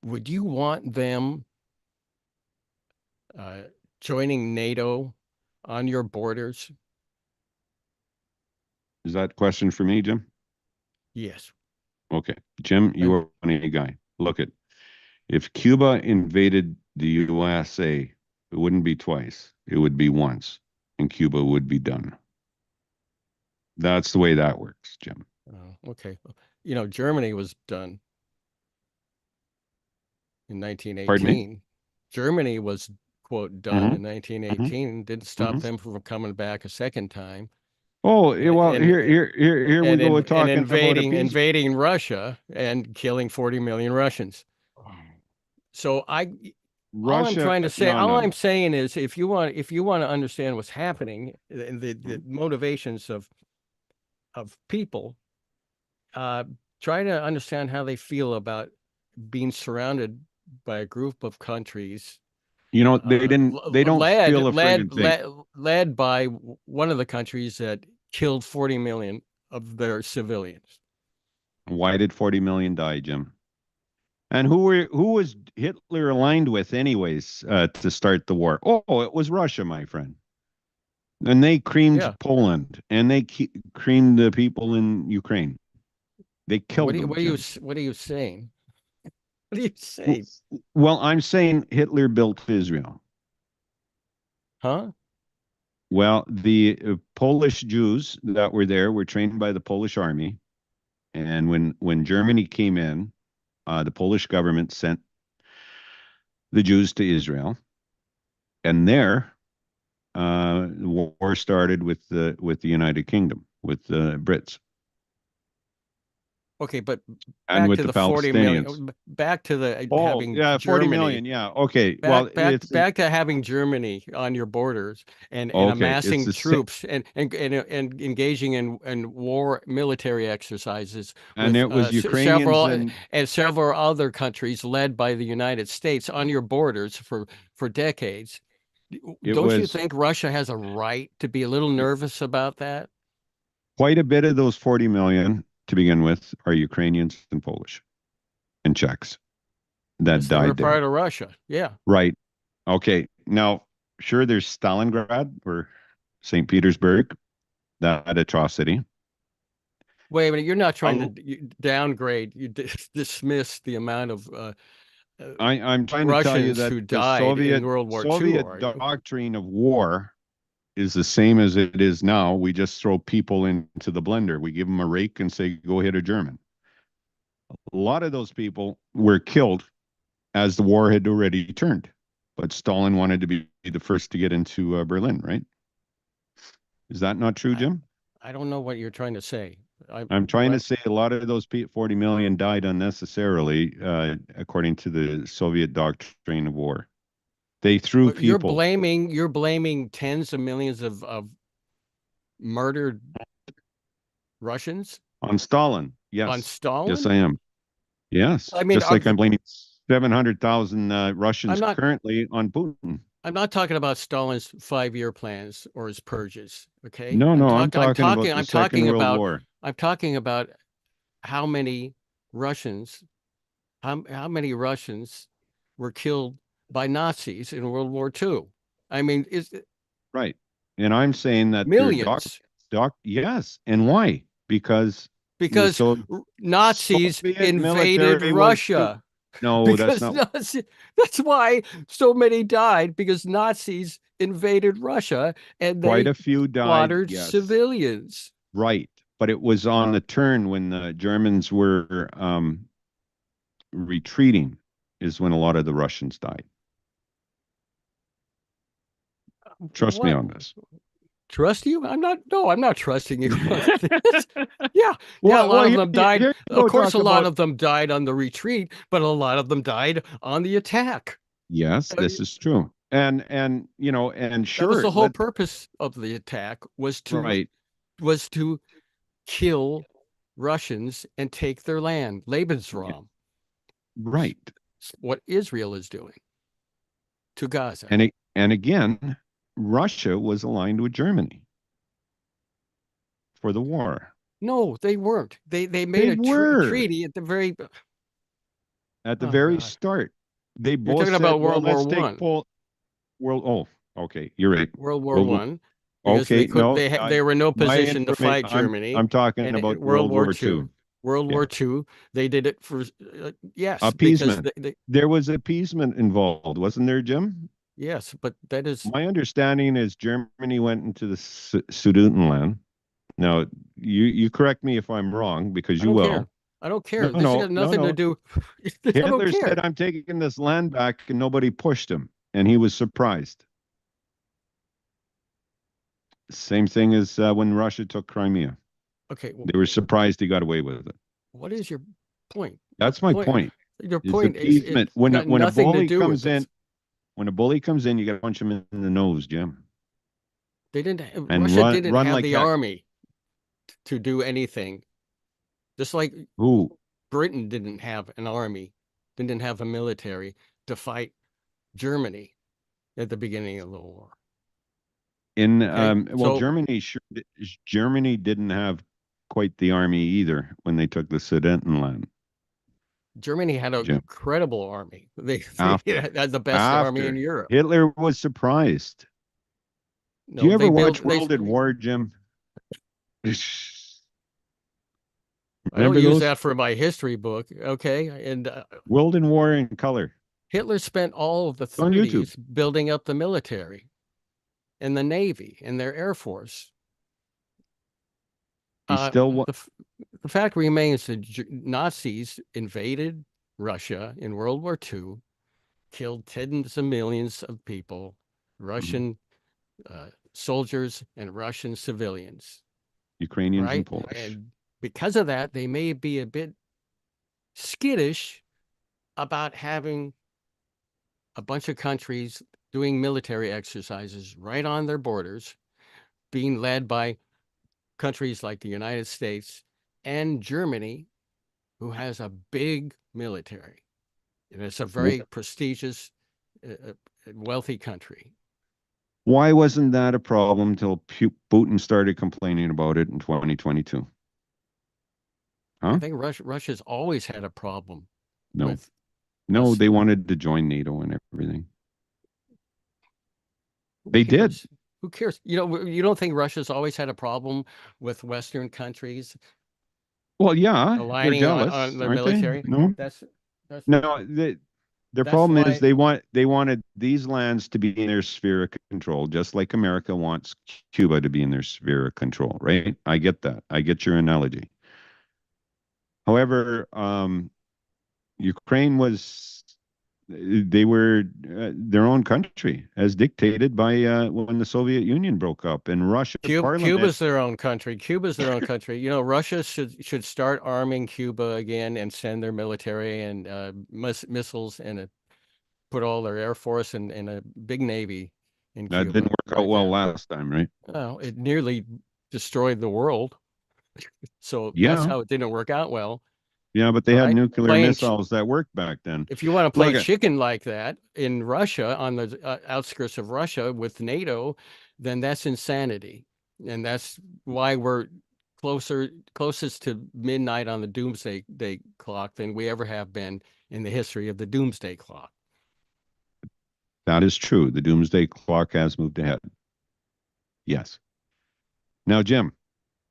[SPEAKER 2] would you want them joining NATO on your borders?
[SPEAKER 3] Is that a question for me, Jim?
[SPEAKER 2] Yes.
[SPEAKER 3] Okay. Jim, you are a funny guy. Look at, if Cuba invaded the USA, it wouldn't be twice. It would be once, and Cuba would be done. That's the way that works, Jim.
[SPEAKER 2] Oh, okay. You know, Germany was done in 1918. Germany was, quote, done in 1918. Didn't stop them from coming back a second time.
[SPEAKER 3] Oh, well, here we go talking
[SPEAKER 2] invading Russia and killing 40 million Russians. So all I'm trying to say, I'm saying is, if you want to understand what's happening, the motivations of of people trying to understand how they feel about being surrounded by a group of countries
[SPEAKER 3] You know, they don't feel a friggin' thing.
[SPEAKER 2] led by one of the countries that killed 40 million of their civilians.
[SPEAKER 3] Why did 40 million die, Jim? And who was Hitler aligned with anyways, to start the war? Oh, it was Russia, my friend. And they creamed
[SPEAKER 2] Yeah.
[SPEAKER 3] Poland, and they creamed the people in Ukraine. They killed them.
[SPEAKER 2] What are you saying? What are you saying?
[SPEAKER 3] Well, I'm saying Hitler built Israel.
[SPEAKER 2] Huh?
[SPEAKER 3] Well, the Polish Jews that were there were trained by the Polish army, and when Germany came in, the Polish government sent the Jews to Israel, and there, the war started with the United Kingdom, with the Brits,
[SPEAKER 2] Okay, but
[SPEAKER 3] and
[SPEAKER 2] back
[SPEAKER 3] with
[SPEAKER 2] to
[SPEAKER 3] the
[SPEAKER 2] the 40 million,
[SPEAKER 3] Palestinians.
[SPEAKER 2] back to the
[SPEAKER 3] Oh,
[SPEAKER 2] having
[SPEAKER 3] yeah, 40
[SPEAKER 2] Germany.
[SPEAKER 3] million. Yeah. Okay. Well, it's
[SPEAKER 2] Back to having Germany on your borders and
[SPEAKER 3] okay. It's
[SPEAKER 2] amassing
[SPEAKER 3] the
[SPEAKER 2] troops and engaging in war military exercises
[SPEAKER 3] and
[SPEAKER 2] with
[SPEAKER 3] it was Ukrainians
[SPEAKER 2] several other countries led by the United States on your borders for decades.
[SPEAKER 3] it
[SPEAKER 2] Don't you
[SPEAKER 3] was
[SPEAKER 2] think Russia has a right to be a little nervous about that?
[SPEAKER 3] quite a bit of those 40 million to begin with are Ukrainians and Polish and Czechs that
[SPEAKER 2] Yes, they were
[SPEAKER 3] died there.
[SPEAKER 2] part of Russia. Yeah.
[SPEAKER 3] Right. Okay. Now, sure, there's Stalingrad or St. Petersburg, that atrocity.
[SPEAKER 2] Wait a minute, you're not trying
[SPEAKER 3] Oh.
[SPEAKER 2] to downgrade, you dismiss the amount of
[SPEAKER 3] I'm trying to tell you
[SPEAKER 2] Russians
[SPEAKER 3] that
[SPEAKER 2] who
[SPEAKER 3] the
[SPEAKER 2] died in World War II,
[SPEAKER 3] Soviet
[SPEAKER 2] are you?
[SPEAKER 3] doctrine of war is the same as it is now. We just throw people into the blender. We give them a rake and say, go hit a German. A lot of those people were killed as the war had already turned. But Stalin wanted to be the first to get into Berlin, right? Is that not true, Jim?
[SPEAKER 2] I don't know what you're trying to say.
[SPEAKER 3] I'm trying to say a lot of those 40 million died unnecessarily, according to the Soviet doctrine of war. They threw
[SPEAKER 2] But you're
[SPEAKER 3] people
[SPEAKER 2] blaming tens of millions of murdered Russians
[SPEAKER 3] on Stalin. Yes.
[SPEAKER 2] on Stalin?
[SPEAKER 3] Yes, I am. Yes.
[SPEAKER 2] I mean,
[SPEAKER 3] just like I'm blaming 700,000 Russians
[SPEAKER 2] I'm not-
[SPEAKER 3] currently on Putin.
[SPEAKER 2] I'm not talking about Stalin's 5-year plans or his purges. Okay.
[SPEAKER 3] No, I'm talking about the Second World War.
[SPEAKER 2] I'm talking about how many Russians, how many Russians were killed by Nazis in World War II. I mean, is it
[SPEAKER 3] Right. And I'm saying that
[SPEAKER 2] millions?
[SPEAKER 3] Yes. And why? Because
[SPEAKER 2] Nazis
[SPEAKER 3] Soviet
[SPEAKER 2] invaded
[SPEAKER 3] military was
[SPEAKER 2] Russia.
[SPEAKER 3] No, that's not.
[SPEAKER 2] That's why so many died, because Nazis invaded Russia and they
[SPEAKER 3] Quite a few died.
[SPEAKER 2] slaughtered
[SPEAKER 3] Yes.
[SPEAKER 2] civilians.
[SPEAKER 3] Right. But it was on the turn when the Germans were retreating, is when a lot of the Russians died. Trust me on this.
[SPEAKER 2] Trust you? I'm not. No, I'm not trusting you. Yeah,
[SPEAKER 3] Well,
[SPEAKER 2] a lot of them died. Of course, a lot
[SPEAKER 3] about-
[SPEAKER 2] of them died on the retreat, but a lot of them died on the attack.
[SPEAKER 3] Yes, this is true. And you know, and sure,
[SPEAKER 2] That was the whole purpose of the attack, was to kill Russians and take their land. Lebensraum.
[SPEAKER 3] Right.
[SPEAKER 2] What Israel is doing to Gaza.
[SPEAKER 3] And again, Russia was aligned with Germany for the war.
[SPEAKER 2] No, they weren't. They made a treaty at the very
[SPEAKER 3] start. They
[SPEAKER 2] You're
[SPEAKER 3] both
[SPEAKER 2] talking
[SPEAKER 3] said,
[SPEAKER 2] about
[SPEAKER 3] well,
[SPEAKER 2] World
[SPEAKER 3] let's
[SPEAKER 2] War
[SPEAKER 3] take
[SPEAKER 2] One.
[SPEAKER 3] Okay, you're right.
[SPEAKER 2] World War One. Because
[SPEAKER 3] Okay,
[SPEAKER 2] they were in no position to fight Germany.
[SPEAKER 3] I'm talking about World War II.
[SPEAKER 2] World War II, they did it for yes,
[SPEAKER 3] appeasement.
[SPEAKER 2] Because
[SPEAKER 3] there was appeasement involved, wasn't there, Jim?
[SPEAKER 2] Yes, but that is
[SPEAKER 3] my understanding is Germany went into the Sudetenland. Now, you correct me if I'm wrong, because you will.
[SPEAKER 2] I don't care. This has got nothing to do.
[SPEAKER 3] Hitler said, "I'm taking this land back," and nobody pushed him, and he was surprised. Same thing as when Russia took Crimea.
[SPEAKER 2] Okay,
[SPEAKER 3] they were surprised he got away with it.
[SPEAKER 2] What is your point?
[SPEAKER 3] That's my point.
[SPEAKER 2] Your point
[SPEAKER 3] is when a bully comes in. When a bully comes in, you got to punch him in the nose, Jim.
[SPEAKER 2] Russia didn't have the army to do anything. Just like
[SPEAKER 3] Who
[SPEAKER 2] Britain didn't have an army, didn't have a military to fight Germany at the beginning of the war.
[SPEAKER 3] in
[SPEAKER 2] Okay,
[SPEAKER 3] well,
[SPEAKER 2] so
[SPEAKER 3] Germany didn't have quite the army either when they took the Sudetenland.
[SPEAKER 2] Germany had an
[SPEAKER 3] Jim,
[SPEAKER 2] incredible army. They
[SPEAKER 3] after
[SPEAKER 2] had the best army in
[SPEAKER 3] after
[SPEAKER 2] Europe.
[SPEAKER 3] Hitler was surprised. Do
[SPEAKER 2] No,
[SPEAKER 3] you ever
[SPEAKER 2] they
[SPEAKER 3] watch
[SPEAKER 2] built.
[SPEAKER 3] World at War, Jim?
[SPEAKER 2] I don't
[SPEAKER 3] Remember
[SPEAKER 2] use
[SPEAKER 3] those?
[SPEAKER 2] that for my history book. Okay, and
[SPEAKER 3] World in War in color.
[SPEAKER 2] Hitler spent all of the
[SPEAKER 3] It's on YouTube.
[SPEAKER 2] 30s building up the military and the Navy and their Air Force.
[SPEAKER 3] He still
[SPEAKER 2] The fact remains that Nazis invaded Russia in World War II, killed tens of millions of people, Russian soldiers and Russian civilians,
[SPEAKER 3] Ukrainians and
[SPEAKER 2] right?
[SPEAKER 3] Polish.
[SPEAKER 2] And because of that, they may be a bit skittish about having a bunch of countries doing military exercises right on their borders, being led by countries like the United States and Germany, who has a big military. And it's a very prestigious, wealthy country.
[SPEAKER 3] Why wasn't that a problem till Putin started complaining about it in 2022? Huh?
[SPEAKER 2] I think Russia's always had a problem
[SPEAKER 3] No.
[SPEAKER 2] with
[SPEAKER 3] No,
[SPEAKER 2] us.
[SPEAKER 3] they wanted to join NATO and everything.
[SPEAKER 2] Who
[SPEAKER 3] They did.
[SPEAKER 2] cares? Who cares? You know, you don't think Russia's always had a problem with Western countries
[SPEAKER 3] Well, yeah, they're
[SPEAKER 2] aligning on
[SPEAKER 3] jealous,
[SPEAKER 2] their
[SPEAKER 3] aren't they?
[SPEAKER 2] military?
[SPEAKER 3] No,
[SPEAKER 2] That's
[SPEAKER 3] no. Their
[SPEAKER 2] that's
[SPEAKER 3] problem is
[SPEAKER 2] why
[SPEAKER 3] they wanted these lands to be in their sphere of control, just like America wants Cuba to be in their sphere of control, right? I get that. I get your analogy. However, Ukraine was they were their own country as dictated by when the Soviet Union broke up, and Russia Parliament.
[SPEAKER 2] Cuba's their own country. Cuba's their own country. You know, Russia should start arming Cuba again and send their military and missiles and put all their air force and a big navy in
[SPEAKER 3] That didn't
[SPEAKER 2] Cuba
[SPEAKER 3] work out
[SPEAKER 2] right
[SPEAKER 3] well
[SPEAKER 2] there.
[SPEAKER 3] last time, right?
[SPEAKER 2] Well, it nearly destroyed the world. So that's
[SPEAKER 3] Yeah,
[SPEAKER 2] how it didn't work out well,
[SPEAKER 3] yeah, but they had
[SPEAKER 2] right?
[SPEAKER 3] nuclear
[SPEAKER 2] Playing
[SPEAKER 3] missiles that worked back then.
[SPEAKER 2] If you want to play
[SPEAKER 3] Look,
[SPEAKER 2] chicken like that in Russia, on the outskirts of Russia with NATO, then that's insanity. And that's why we're closest to midnight on the doomsday clock than we ever have been in the history of the doomsday clock.
[SPEAKER 3] that is true. The doomsday clock has moved ahead. Yes. Now, Jim,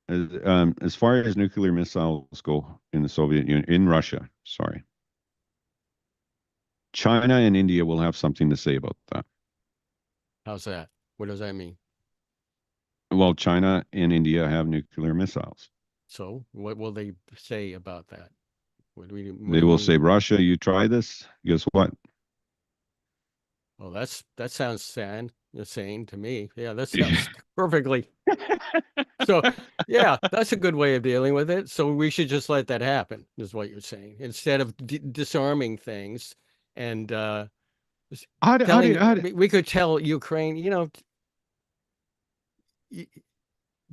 [SPEAKER 3] as far as nuclear missiles go in the Soviet Union, in Russia, sorry, China and India will have something to say about that.
[SPEAKER 2] How's that? What does that mean?
[SPEAKER 3] Well, China and India have nuclear missiles.
[SPEAKER 2] So what will they say about that? What do
[SPEAKER 3] They
[SPEAKER 2] you
[SPEAKER 3] will
[SPEAKER 2] mean?
[SPEAKER 3] say, Russia, you try this. Guess what?
[SPEAKER 2] Well, that sounds insane to me. Yeah, that sounds perfectly. So, yeah, that's a good way of dealing with it. So we should just let that happen, is what you're saying, instead of disarming things and we could tell Ukraine, you know,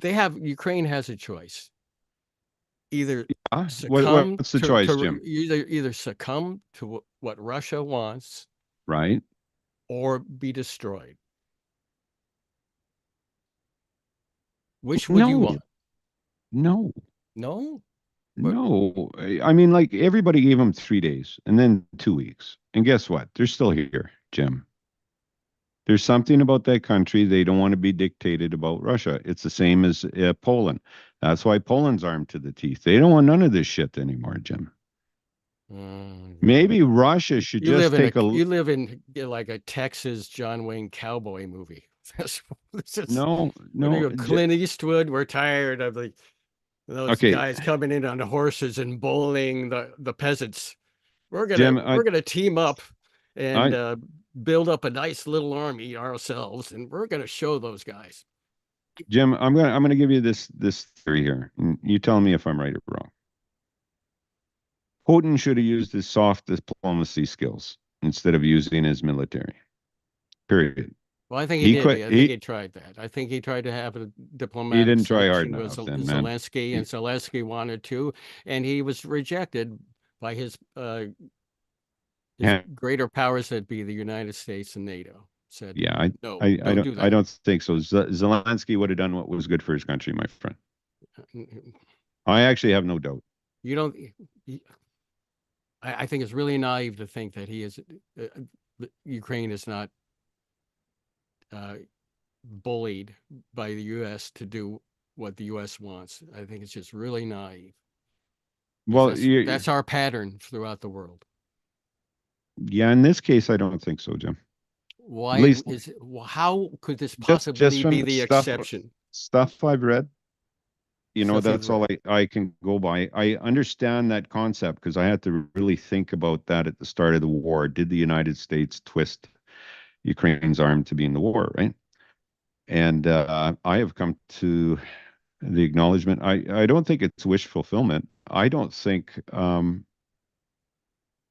[SPEAKER 2] Ukraine has a choice. Either succumb
[SPEAKER 3] what's the choice, Jim?
[SPEAKER 2] either succumb to what Russia wants,
[SPEAKER 3] Right?
[SPEAKER 2] or be destroyed. Which would you want?
[SPEAKER 3] No.
[SPEAKER 2] No?
[SPEAKER 3] No. I mean, like everybody gave them 3 days and then 2 weeks. And guess what? They're still here, Jim. There's something about that country. They don't want to be dictated about Russia. It's the same as Poland. That's why Poland's armed to the teeth. They don't want none of this shit anymore, Jim. Maybe Russia should just take
[SPEAKER 2] you live in like a Texas John Wayne cowboy movie.
[SPEAKER 3] No.
[SPEAKER 2] Clint Eastwood. We're tired of those guys coming in on horses and bullying the peasants. We're gonna team up and build up a nice little army ourselves, and we're gonna show those guys.
[SPEAKER 3] Jim, I'm gonna give you this theory here. And you tell me if I'm right or wrong. Putin should have used his soft diplomacy skills instead of using his military. Period.
[SPEAKER 2] Well, I think he
[SPEAKER 3] He
[SPEAKER 2] did.
[SPEAKER 3] could,
[SPEAKER 2] I think he tried that. I think he tried to have a
[SPEAKER 3] he
[SPEAKER 2] diplomatic
[SPEAKER 3] didn't try hard
[SPEAKER 2] solution with
[SPEAKER 3] enough then, man.
[SPEAKER 2] Zelensky, and Zelensky wanted to, and he was rejected by his
[SPEAKER 3] Yeah,
[SPEAKER 2] greater powers that be, the United States and NATO. Said,
[SPEAKER 3] yeah,
[SPEAKER 2] no, don't do
[SPEAKER 3] I
[SPEAKER 2] that.
[SPEAKER 3] don't think so. Zelensky would have done what was good for his country, my friend. I actually have no doubt.
[SPEAKER 2] You don't. I think it's really naive to think that he is. Ukraine is not bullied by the U.S. to do what the U.S. wants. I think it's just really naive.
[SPEAKER 3] Well,
[SPEAKER 2] That's our pattern throughout the world.
[SPEAKER 3] yeah, in this case, I don't think so, Jim.
[SPEAKER 2] Why
[SPEAKER 3] At least
[SPEAKER 2] is it? How could this
[SPEAKER 3] just
[SPEAKER 2] possibly
[SPEAKER 3] from
[SPEAKER 2] be the exception?
[SPEAKER 3] stuff I've read,
[SPEAKER 2] Stuff you've
[SPEAKER 3] that's all
[SPEAKER 2] read.
[SPEAKER 3] I can go by. I understand that concept because I had to really think about that at the start of the war. Did the United States twist Ukraine's arm to be in the war, right? And I have come to the acknowledgement. I don't think it's wish fulfillment. I don't think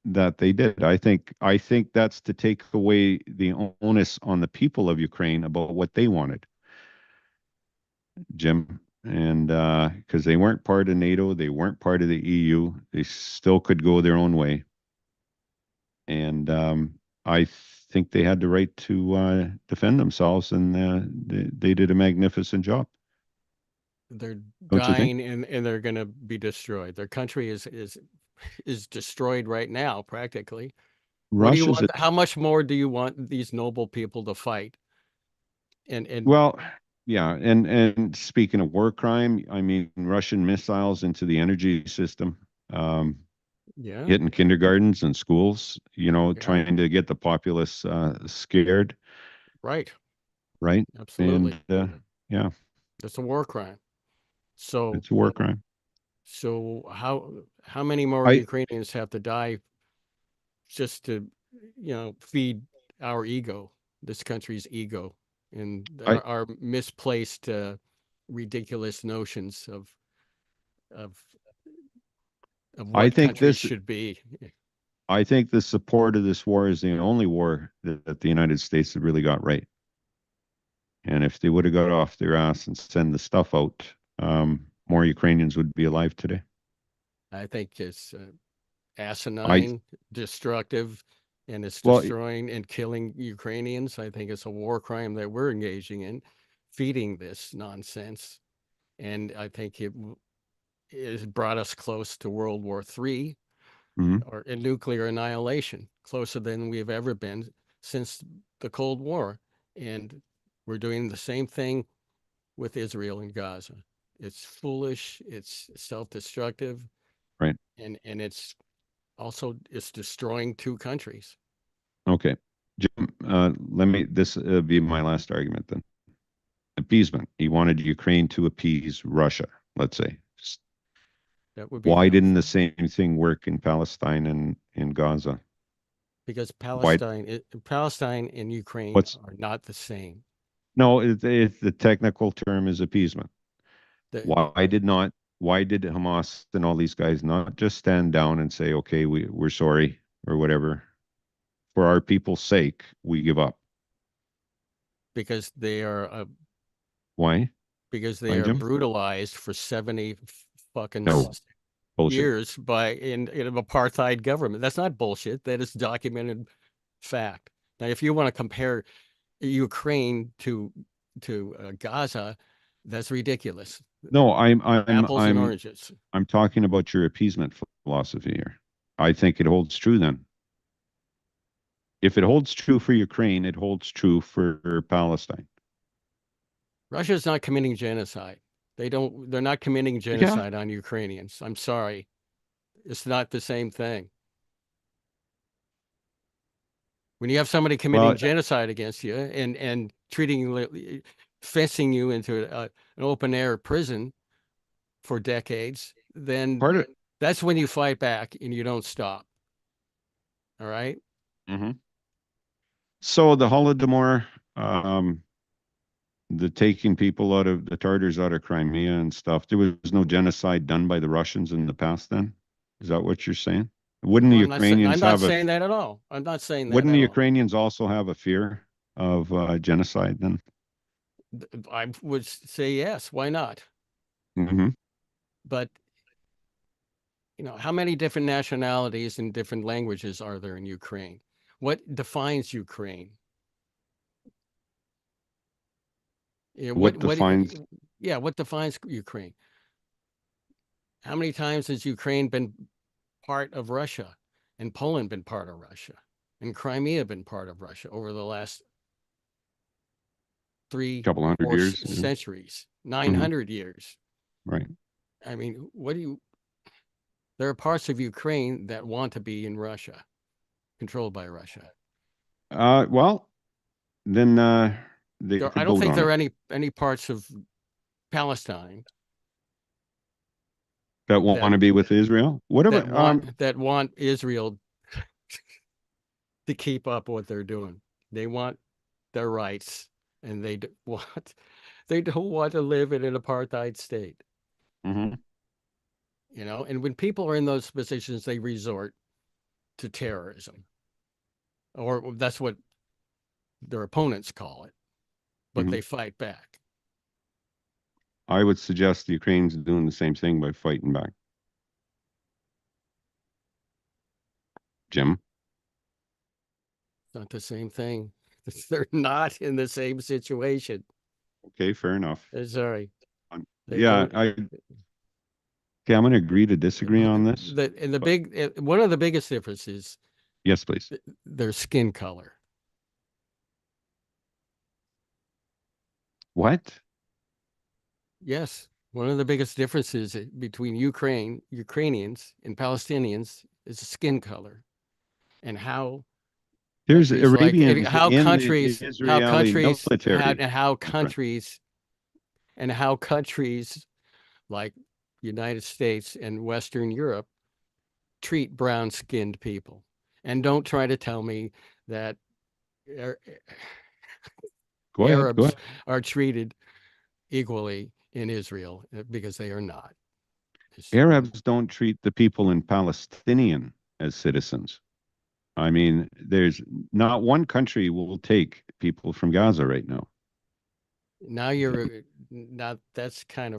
[SPEAKER 3] that they did. I think that's to take away the onus on the people of Ukraine about what they wanted, Jim. And because they weren't part of NATO, they weren't part of the EU, they still could go their own way. And I think they had the right to defend themselves, and they did a magnificent job.
[SPEAKER 2] They're
[SPEAKER 3] Don't you think?
[SPEAKER 2] dying, and they're going to be destroyed. Their country is destroyed right now, practically. What do you
[SPEAKER 3] Russia's
[SPEAKER 2] want? How much more do you want these noble people to fight? And
[SPEAKER 3] well, yeah, and speaking of war crime, I mean Russian missiles into the energy system,
[SPEAKER 2] yeah,
[SPEAKER 3] hitting kindergartens and schools,
[SPEAKER 2] yeah,
[SPEAKER 3] trying to get the populace scared,
[SPEAKER 2] right,
[SPEAKER 3] right? And
[SPEAKER 2] absolutely.
[SPEAKER 3] yeah,
[SPEAKER 2] It's a war crime. So,
[SPEAKER 3] it's a war crime.
[SPEAKER 2] so how many more
[SPEAKER 3] I
[SPEAKER 2] Ukrainians have to die just to, feed our ego, this country's ego, and
[SPEAKER 3] I
[SPEAKER 2] our misplaced, ridiculous notions of
[SPEAKER 3] I
[SPEAKER 2] what
[SPEAKER 3] think
[SPEAKER 2] countries
[SPEAKER 3] this
[SPEAKER 2] should be.
[SPEAKER 3] I think the support of this war is the only war that the United States have really got right. And if they would have got off their ass and send the stuff out, more Ukrainians would be alive today.
[SPEAKER 2] I think it's
[SPEAKER 3] I
[SPEAKER 2] asinine, destructive, and it's
[SPEAKER 3] well,
[SPEAKER 2] destroying and killing Ukrainians. I think it's a war crime that we're engaging in, feeding this nonsense. And I think it has brought us close to World War III,
[SPEAKER 3] mhm,
[SPEAKER 2] or a nuclear annihilation, closer than we've ever been since the Cold War. And we're doing the same thing with Israel and Gaza. It's foolish, it's self-destructive,
[SPEAKER 3] right.
[SPEAKER 2] and it's destroying two countries.
[SPEAKER 3] Okay. Jim, let me, this be my last argument then. Appeasement. He wanted Ukraine to appease Russia, let's say.
[SPEAKER 2] That would be
[SPEAKER 3] Why didn't
[SPEAKER 2] helpful,
[SPEAKER 3] the same thing work in Palestine and in Gaza?
[SPEAKER 2] because
[SPEAKER 3] Why,
[SPEAKER 2] Palestine and Ukraine
[SPEAKER 3] what's,
[SPEAKER 2] are not the same.
[SPEAKER 3] no, the technical term is appeasement.
[SPEAKER 2] The,
[SPEAKER 3] Why did not, why did Hamas and all these guys not just stand down and say, okay, we're sorry or whatever? For our people's sake, we give up.
[SPEAKER 2] because they are
[SPEAKER 3] Why?
[SPEAKER 2] because they
[SPEAKER 3] Why,
[SPEAKER 2] are
[SPEAKER 3] Jim?
[SPEAKER 2] brutalized for 70 fucking
[SPEAKER 3] No, bullshit.
[SPEAKER 2] years by in an apartheid government. That's not bullshit. That is documented fact. Now, if you want to compare Ukraine to Gaza, that's ridiculous.
[SPEAKER 3] No,
[SPEAKER 2] Apples and oranges.
[SPEAKER 3] I'm talking about your appeasement philosophy here. I think it holds true then. If it holds true for Ukraine, it holds true for Palestine.
[SPEAKER 2] Russia is not committing genocide. They're not committing
[SPEAKER 3] Yeah,
[SPEAKER 2] genocide on Ukrainians. I'm sorry. It's not the same thing. When you have somebody committing
[SPEAKER 3] well,
[SPEAKER 2] genocide against you and fencing you into an open air prison for decades, then
[SPEAKER 3] part of
[SPEAKER 2] that's when you fight back and you don't stop. All right.
[SPEAKER 3] mhm. So the Holodomor, the taking people out of the Tartars out of Crimea and stuff, there was no genocide done by the Russians in the past then? Is that what you're saying? Wouldn't
[SPEAKER 2] No,
[SPEAKER 3] the
[SPEAKER 2] I'm not saying
[SPEAKER 3] Ukrainians have a
[SPEAKER 2] that at all. I'm not saying that
[SPEAKER 3] wouldn't the
[SPEAKER 2] at all.
[SPEAKER 3] Ukrainians also have a fear? of genocide then?
[SPEAKER 2] I would say yes. Why not?
[SPEAKER 3] Mm-hmm.
[SPEAKER 2] But how many different nationalities and different languages are there in Ukraine? What defines Ukraine?
[SPEAKER 3] What defines?
[SPEAKER 2] What defines Ukraine? How many times has Ukraine been part of Russia, and Poland been part of Russia, and Crimea been part of Russia over the last three,
[SPEAKER 3] Couple hundred
[SPEAKER 2] four
[SPEAKER 3] years?
[SPEAKER 2] centuries,
[SPEAKER 3] Mm-hmm.
[SPEAKER 2] 900 years?
[SPEAKER 3] Right.
[SPEAKER 2] I mean, there are parts of Ukraine that want to be in Russia, controlled by Russia.
[SPEAKER 3] Well, then they could
[SPEAKER 2] I don't
[SPEAKER 3] vote
[SPEAKER 2] think
[SPEAKER 3] on
[SPEAKER 2] there
[SPEAKER 3] it.
[SPEAKER 2] are any parts of Palestine
[SPEAKER 3] That want to be with Israel. What
[SPEAKER 2] that
[SPEAKER 3] about
[SPEAKER 2] want Israel to keep up what they're doing. They want their rights, and they don't want to live in an apartheid state.
[SPEAKER 3] mm-hmm.
[SPEAKER 2] And when people are in those positions, they resort to terrorism, or that's what their opponents call it, but
[SPEAKER 3] Mm-hmm.
[SPEAKER 2] they fight back.
[SPEAKER 3] I would suggest the Ukraine's doing the same thing by fighting back. Jim?
[SPEAKER 2] It's not the same thing. They're not in the same situation.
[SPEAKER 3] Okay, fair enough.
[SPEAKER 2] Sorry.
[SPEAKER 3] Yeah, okay, I'm going to agree to disagree on this.
[SPEAKER 2] One of the biggest differences,
[SPEAKER 3] yes, please.
[SPEAKER 2] Their skin color.
[SPEAKER 3] What?
[SPEAKER 2] Yes, one of the biggest differences between Ukrainians and Palestinians is the skin color, and how
[SPEAKER 3] there's
[SPEAKER 2] countries
[SPEAKER 3] Arabians
[SPEAKER 2] like how
[SPEAKER 3] in
[SPEAKER 2] countries
[SPEAKER 3] the Israeli military.
[SPEAKER 2] How countries like United States and Western Europe treat brown-skinned people. And don't try to tell me that
[SPEAKER 3] Go
[SPEAKER 2] Arabs
[SPEAKER 3] ahead.
[SPEAKER 2] are treated equally in Israel, because they are not.
[SPEAKER 3] Arabs don't treat the people in Palestinian as citizens. I mean, there's not one country will take people from Gaza right now.
[SPEAKER 2] That's kind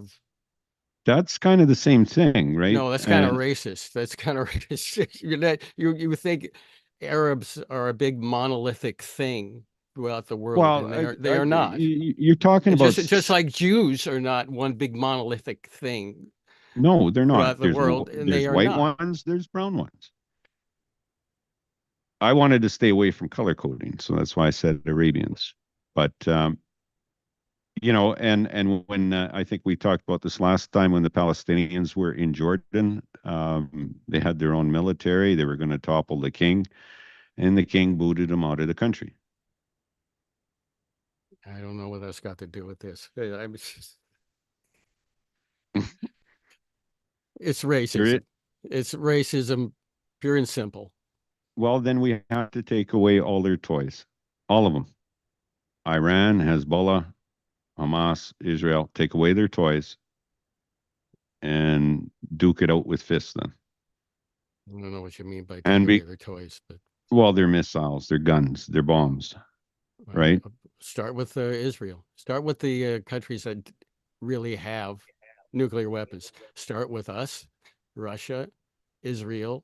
[SPEAKER 2] of
[SPEAKER 3] the same thing, right?
[SPEAKER 2] No, that's kind of racist. That's kind of racist. You think Arabs are a big monolithic thing throughout the world,
[SPEAKER 3] well,
[SPEAKER 2] and they are not.
[SPEAKER 3] You're talking about
[SPEAKER 2] just like Jews are not one big monolithic thing.
[SPEAKER 3] No, they're not.
[SPEAKER 2] Throughout the world, and
[SPEAKER 3] there's
[SPEAKER 2] they are
[SPEAKER 3] white
[SPEAKER 2] not.
[SPEAKER 3] ones, there's brown ones. I wanted to stay away from color coding, so that's why I said Arabians. But and when I think we talked about this last time when the Palestinians were in Jordan, they had their own military. They were going to topple the king, and the king booted them out of the country.
[SPEAKER 2] I don't know what that's got to do with this. It's racism. It's racism, pure and simple.
[SPEAKER 3] Well, then we have to take away all their toys, all of them. Iran, Hezbollah, Hamas, Israel, take away their toys and duke it out with fists then.
[SPEAKER 2] I don't know what you mean by taking away their toys, but
[SPEAKER 3] well, their missiles, their guns, their bombs, right?
[SPEAKER 2] Start with Israel. Start with the countries that really have nuclear weapons. Start with us, Russia, Israel,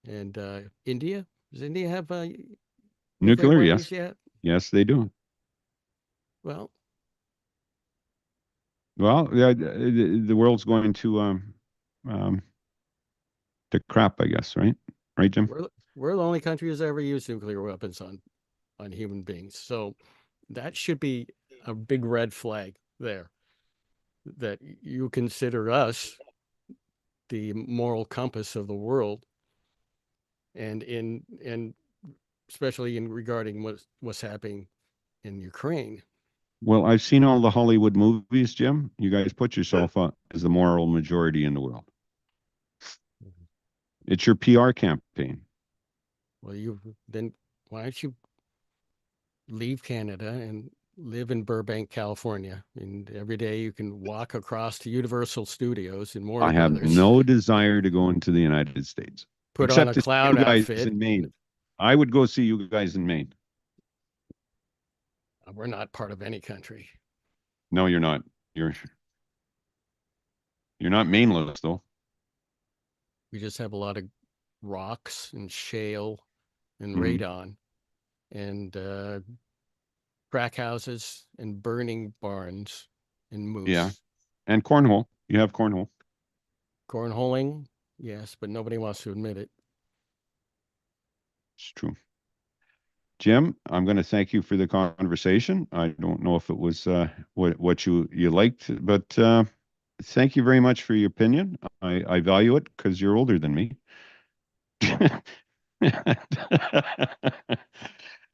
[SPEAKER 2] and India. Does India have
[SPEAKER 3] nuclear?
[SPEAKER 2] Weapons
[SPEAKER 3] Yes.
[SPEAKER 2] Yet?
[SPEAKER 3] Yes, they do.
[SPEAKER 2] Well,
[SPEAKER 3] yeah, the world's going to crap, I guess, right? Right, Jim?
[SPEAKER 2] We're the only country that's ever used nuclear weapons on human beings. So that should be a big red flag there, that you consider us the moral compass of the world, and especially in regarding what's happening in Ukraine.
[SPEAKER 3] Well, I've seen all the Hollywood movies, Jim. You guys put yourself up as the moral majority in the world. It's your PR campaign.
[SPEAKER 2] Well, then why don't you leave Canada and live in Burbank, California, and every day you can walk across to Universal Studios and more.
[SPEAKER 3] I have no desire to go into the United States.
[SPEAKER 2] Put on a clown outfit
[SPEAKER 3] in Maine. I would go see you guys in Maine.
[SPEAKER 2] We're not part of any country.
[SPEAKER 3] No, you're not. You're not mainless though.
[SPEAKER 2] We just have a lot of rocks and shale and
[SPEAKER 3] Mhm.
[SPEAKER 2] radon and crack houses and burning barns and
[SPEAKER 3] Yeah.
[SPEAKER 2] moose.
[SPEAKER 3] And cornhole. You have cornhole.
[SPEAKER 2] Cornholing, yes, but nobody wants to admit it.
[SPEAKER 3] It's true. Jim, I'm going to thank you for the conversation. I don't know if it was what you liked, but thank you very much for your opinion. I value it because you're older than me.
[SPEAKER 2] Yeah.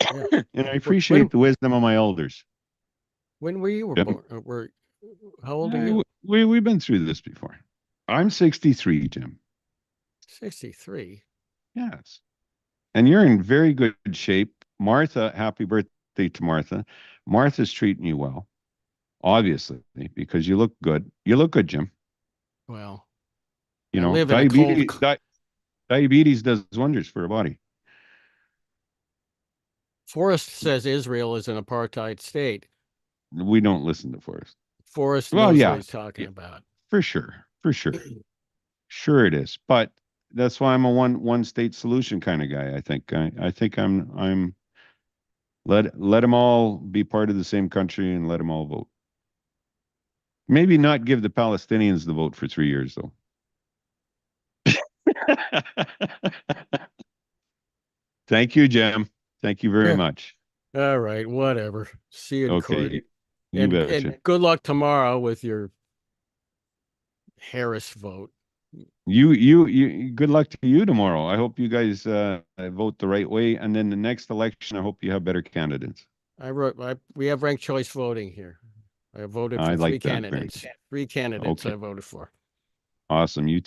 [SPEAKER 3] And I
[SPEAKER 2] When,
[SPEAKER 3] appreciate the wisdom of my elders.
[SPEAKER 2] when were you
[SPEAKER 3] Jim,
[SPEAKER 2] born? How old are you?
[SPEAKER 3] we've been through this before. I'm 63, Jim.
[SPEAKER 2] 63.
[SPEAKER 3] Yes. And you're in very good shape. Martha, happy birthday to Martha. Martha's treating you well, obviously, because you look good. You look good, Jim.
[SPEAKER 2] Well,
[SPEAKER 3] You
[SPEAKER 2] I
[SPEAKER 3] know,
[SPEAKER 2] live in a cold.
[SPEAKER 3] diabetes does wonders for a body.
[SPEAKER 2] Forrest says Israel is an apartheid state.
[SPEAKER 3] We don't listen to Forrest.
[SPEAKER 2] Forrest
[SPEAKER 3] Well,
[SPEAKER 2] knows what
[SPEAKER 3] yeah,
[SPEAKER 2] he's talking about.
[SPEAKER 3] for sure, for sure, sure it is. But that's why I'm a one state solution kind of guy. I think I'm let them all be part of the same country and let them all vote. Maybe not give the Palestinians the vote for 3 years though. Thank you, Jim. Thank you very
[SPEAKER 2] Yeah.
[SPEAKER 3] much.
[SPEAKER 2] All right, whatever. See you in court.
[SPEAKER 3] Okay, you betcha.
[SPEAKER 2] And good luck tomorrow with your Harris vote.
[SPEAKER 3] You good luck to you tomorrow. I hope you guys vote the right way, and then the next election I hope you have better candidates.
[SPEAKER 2] We have ranked choice voting here. I voted
[SPEAKER 3] I
[SPEAKER 2] for three
[SPEAKER 3] like that very
[SPEAKER 2] candidates. Three candidates
[SPEAKER 3] okay.
[SPEAKER 2] I voted for.
[SPEAKER 3] Awesome. You take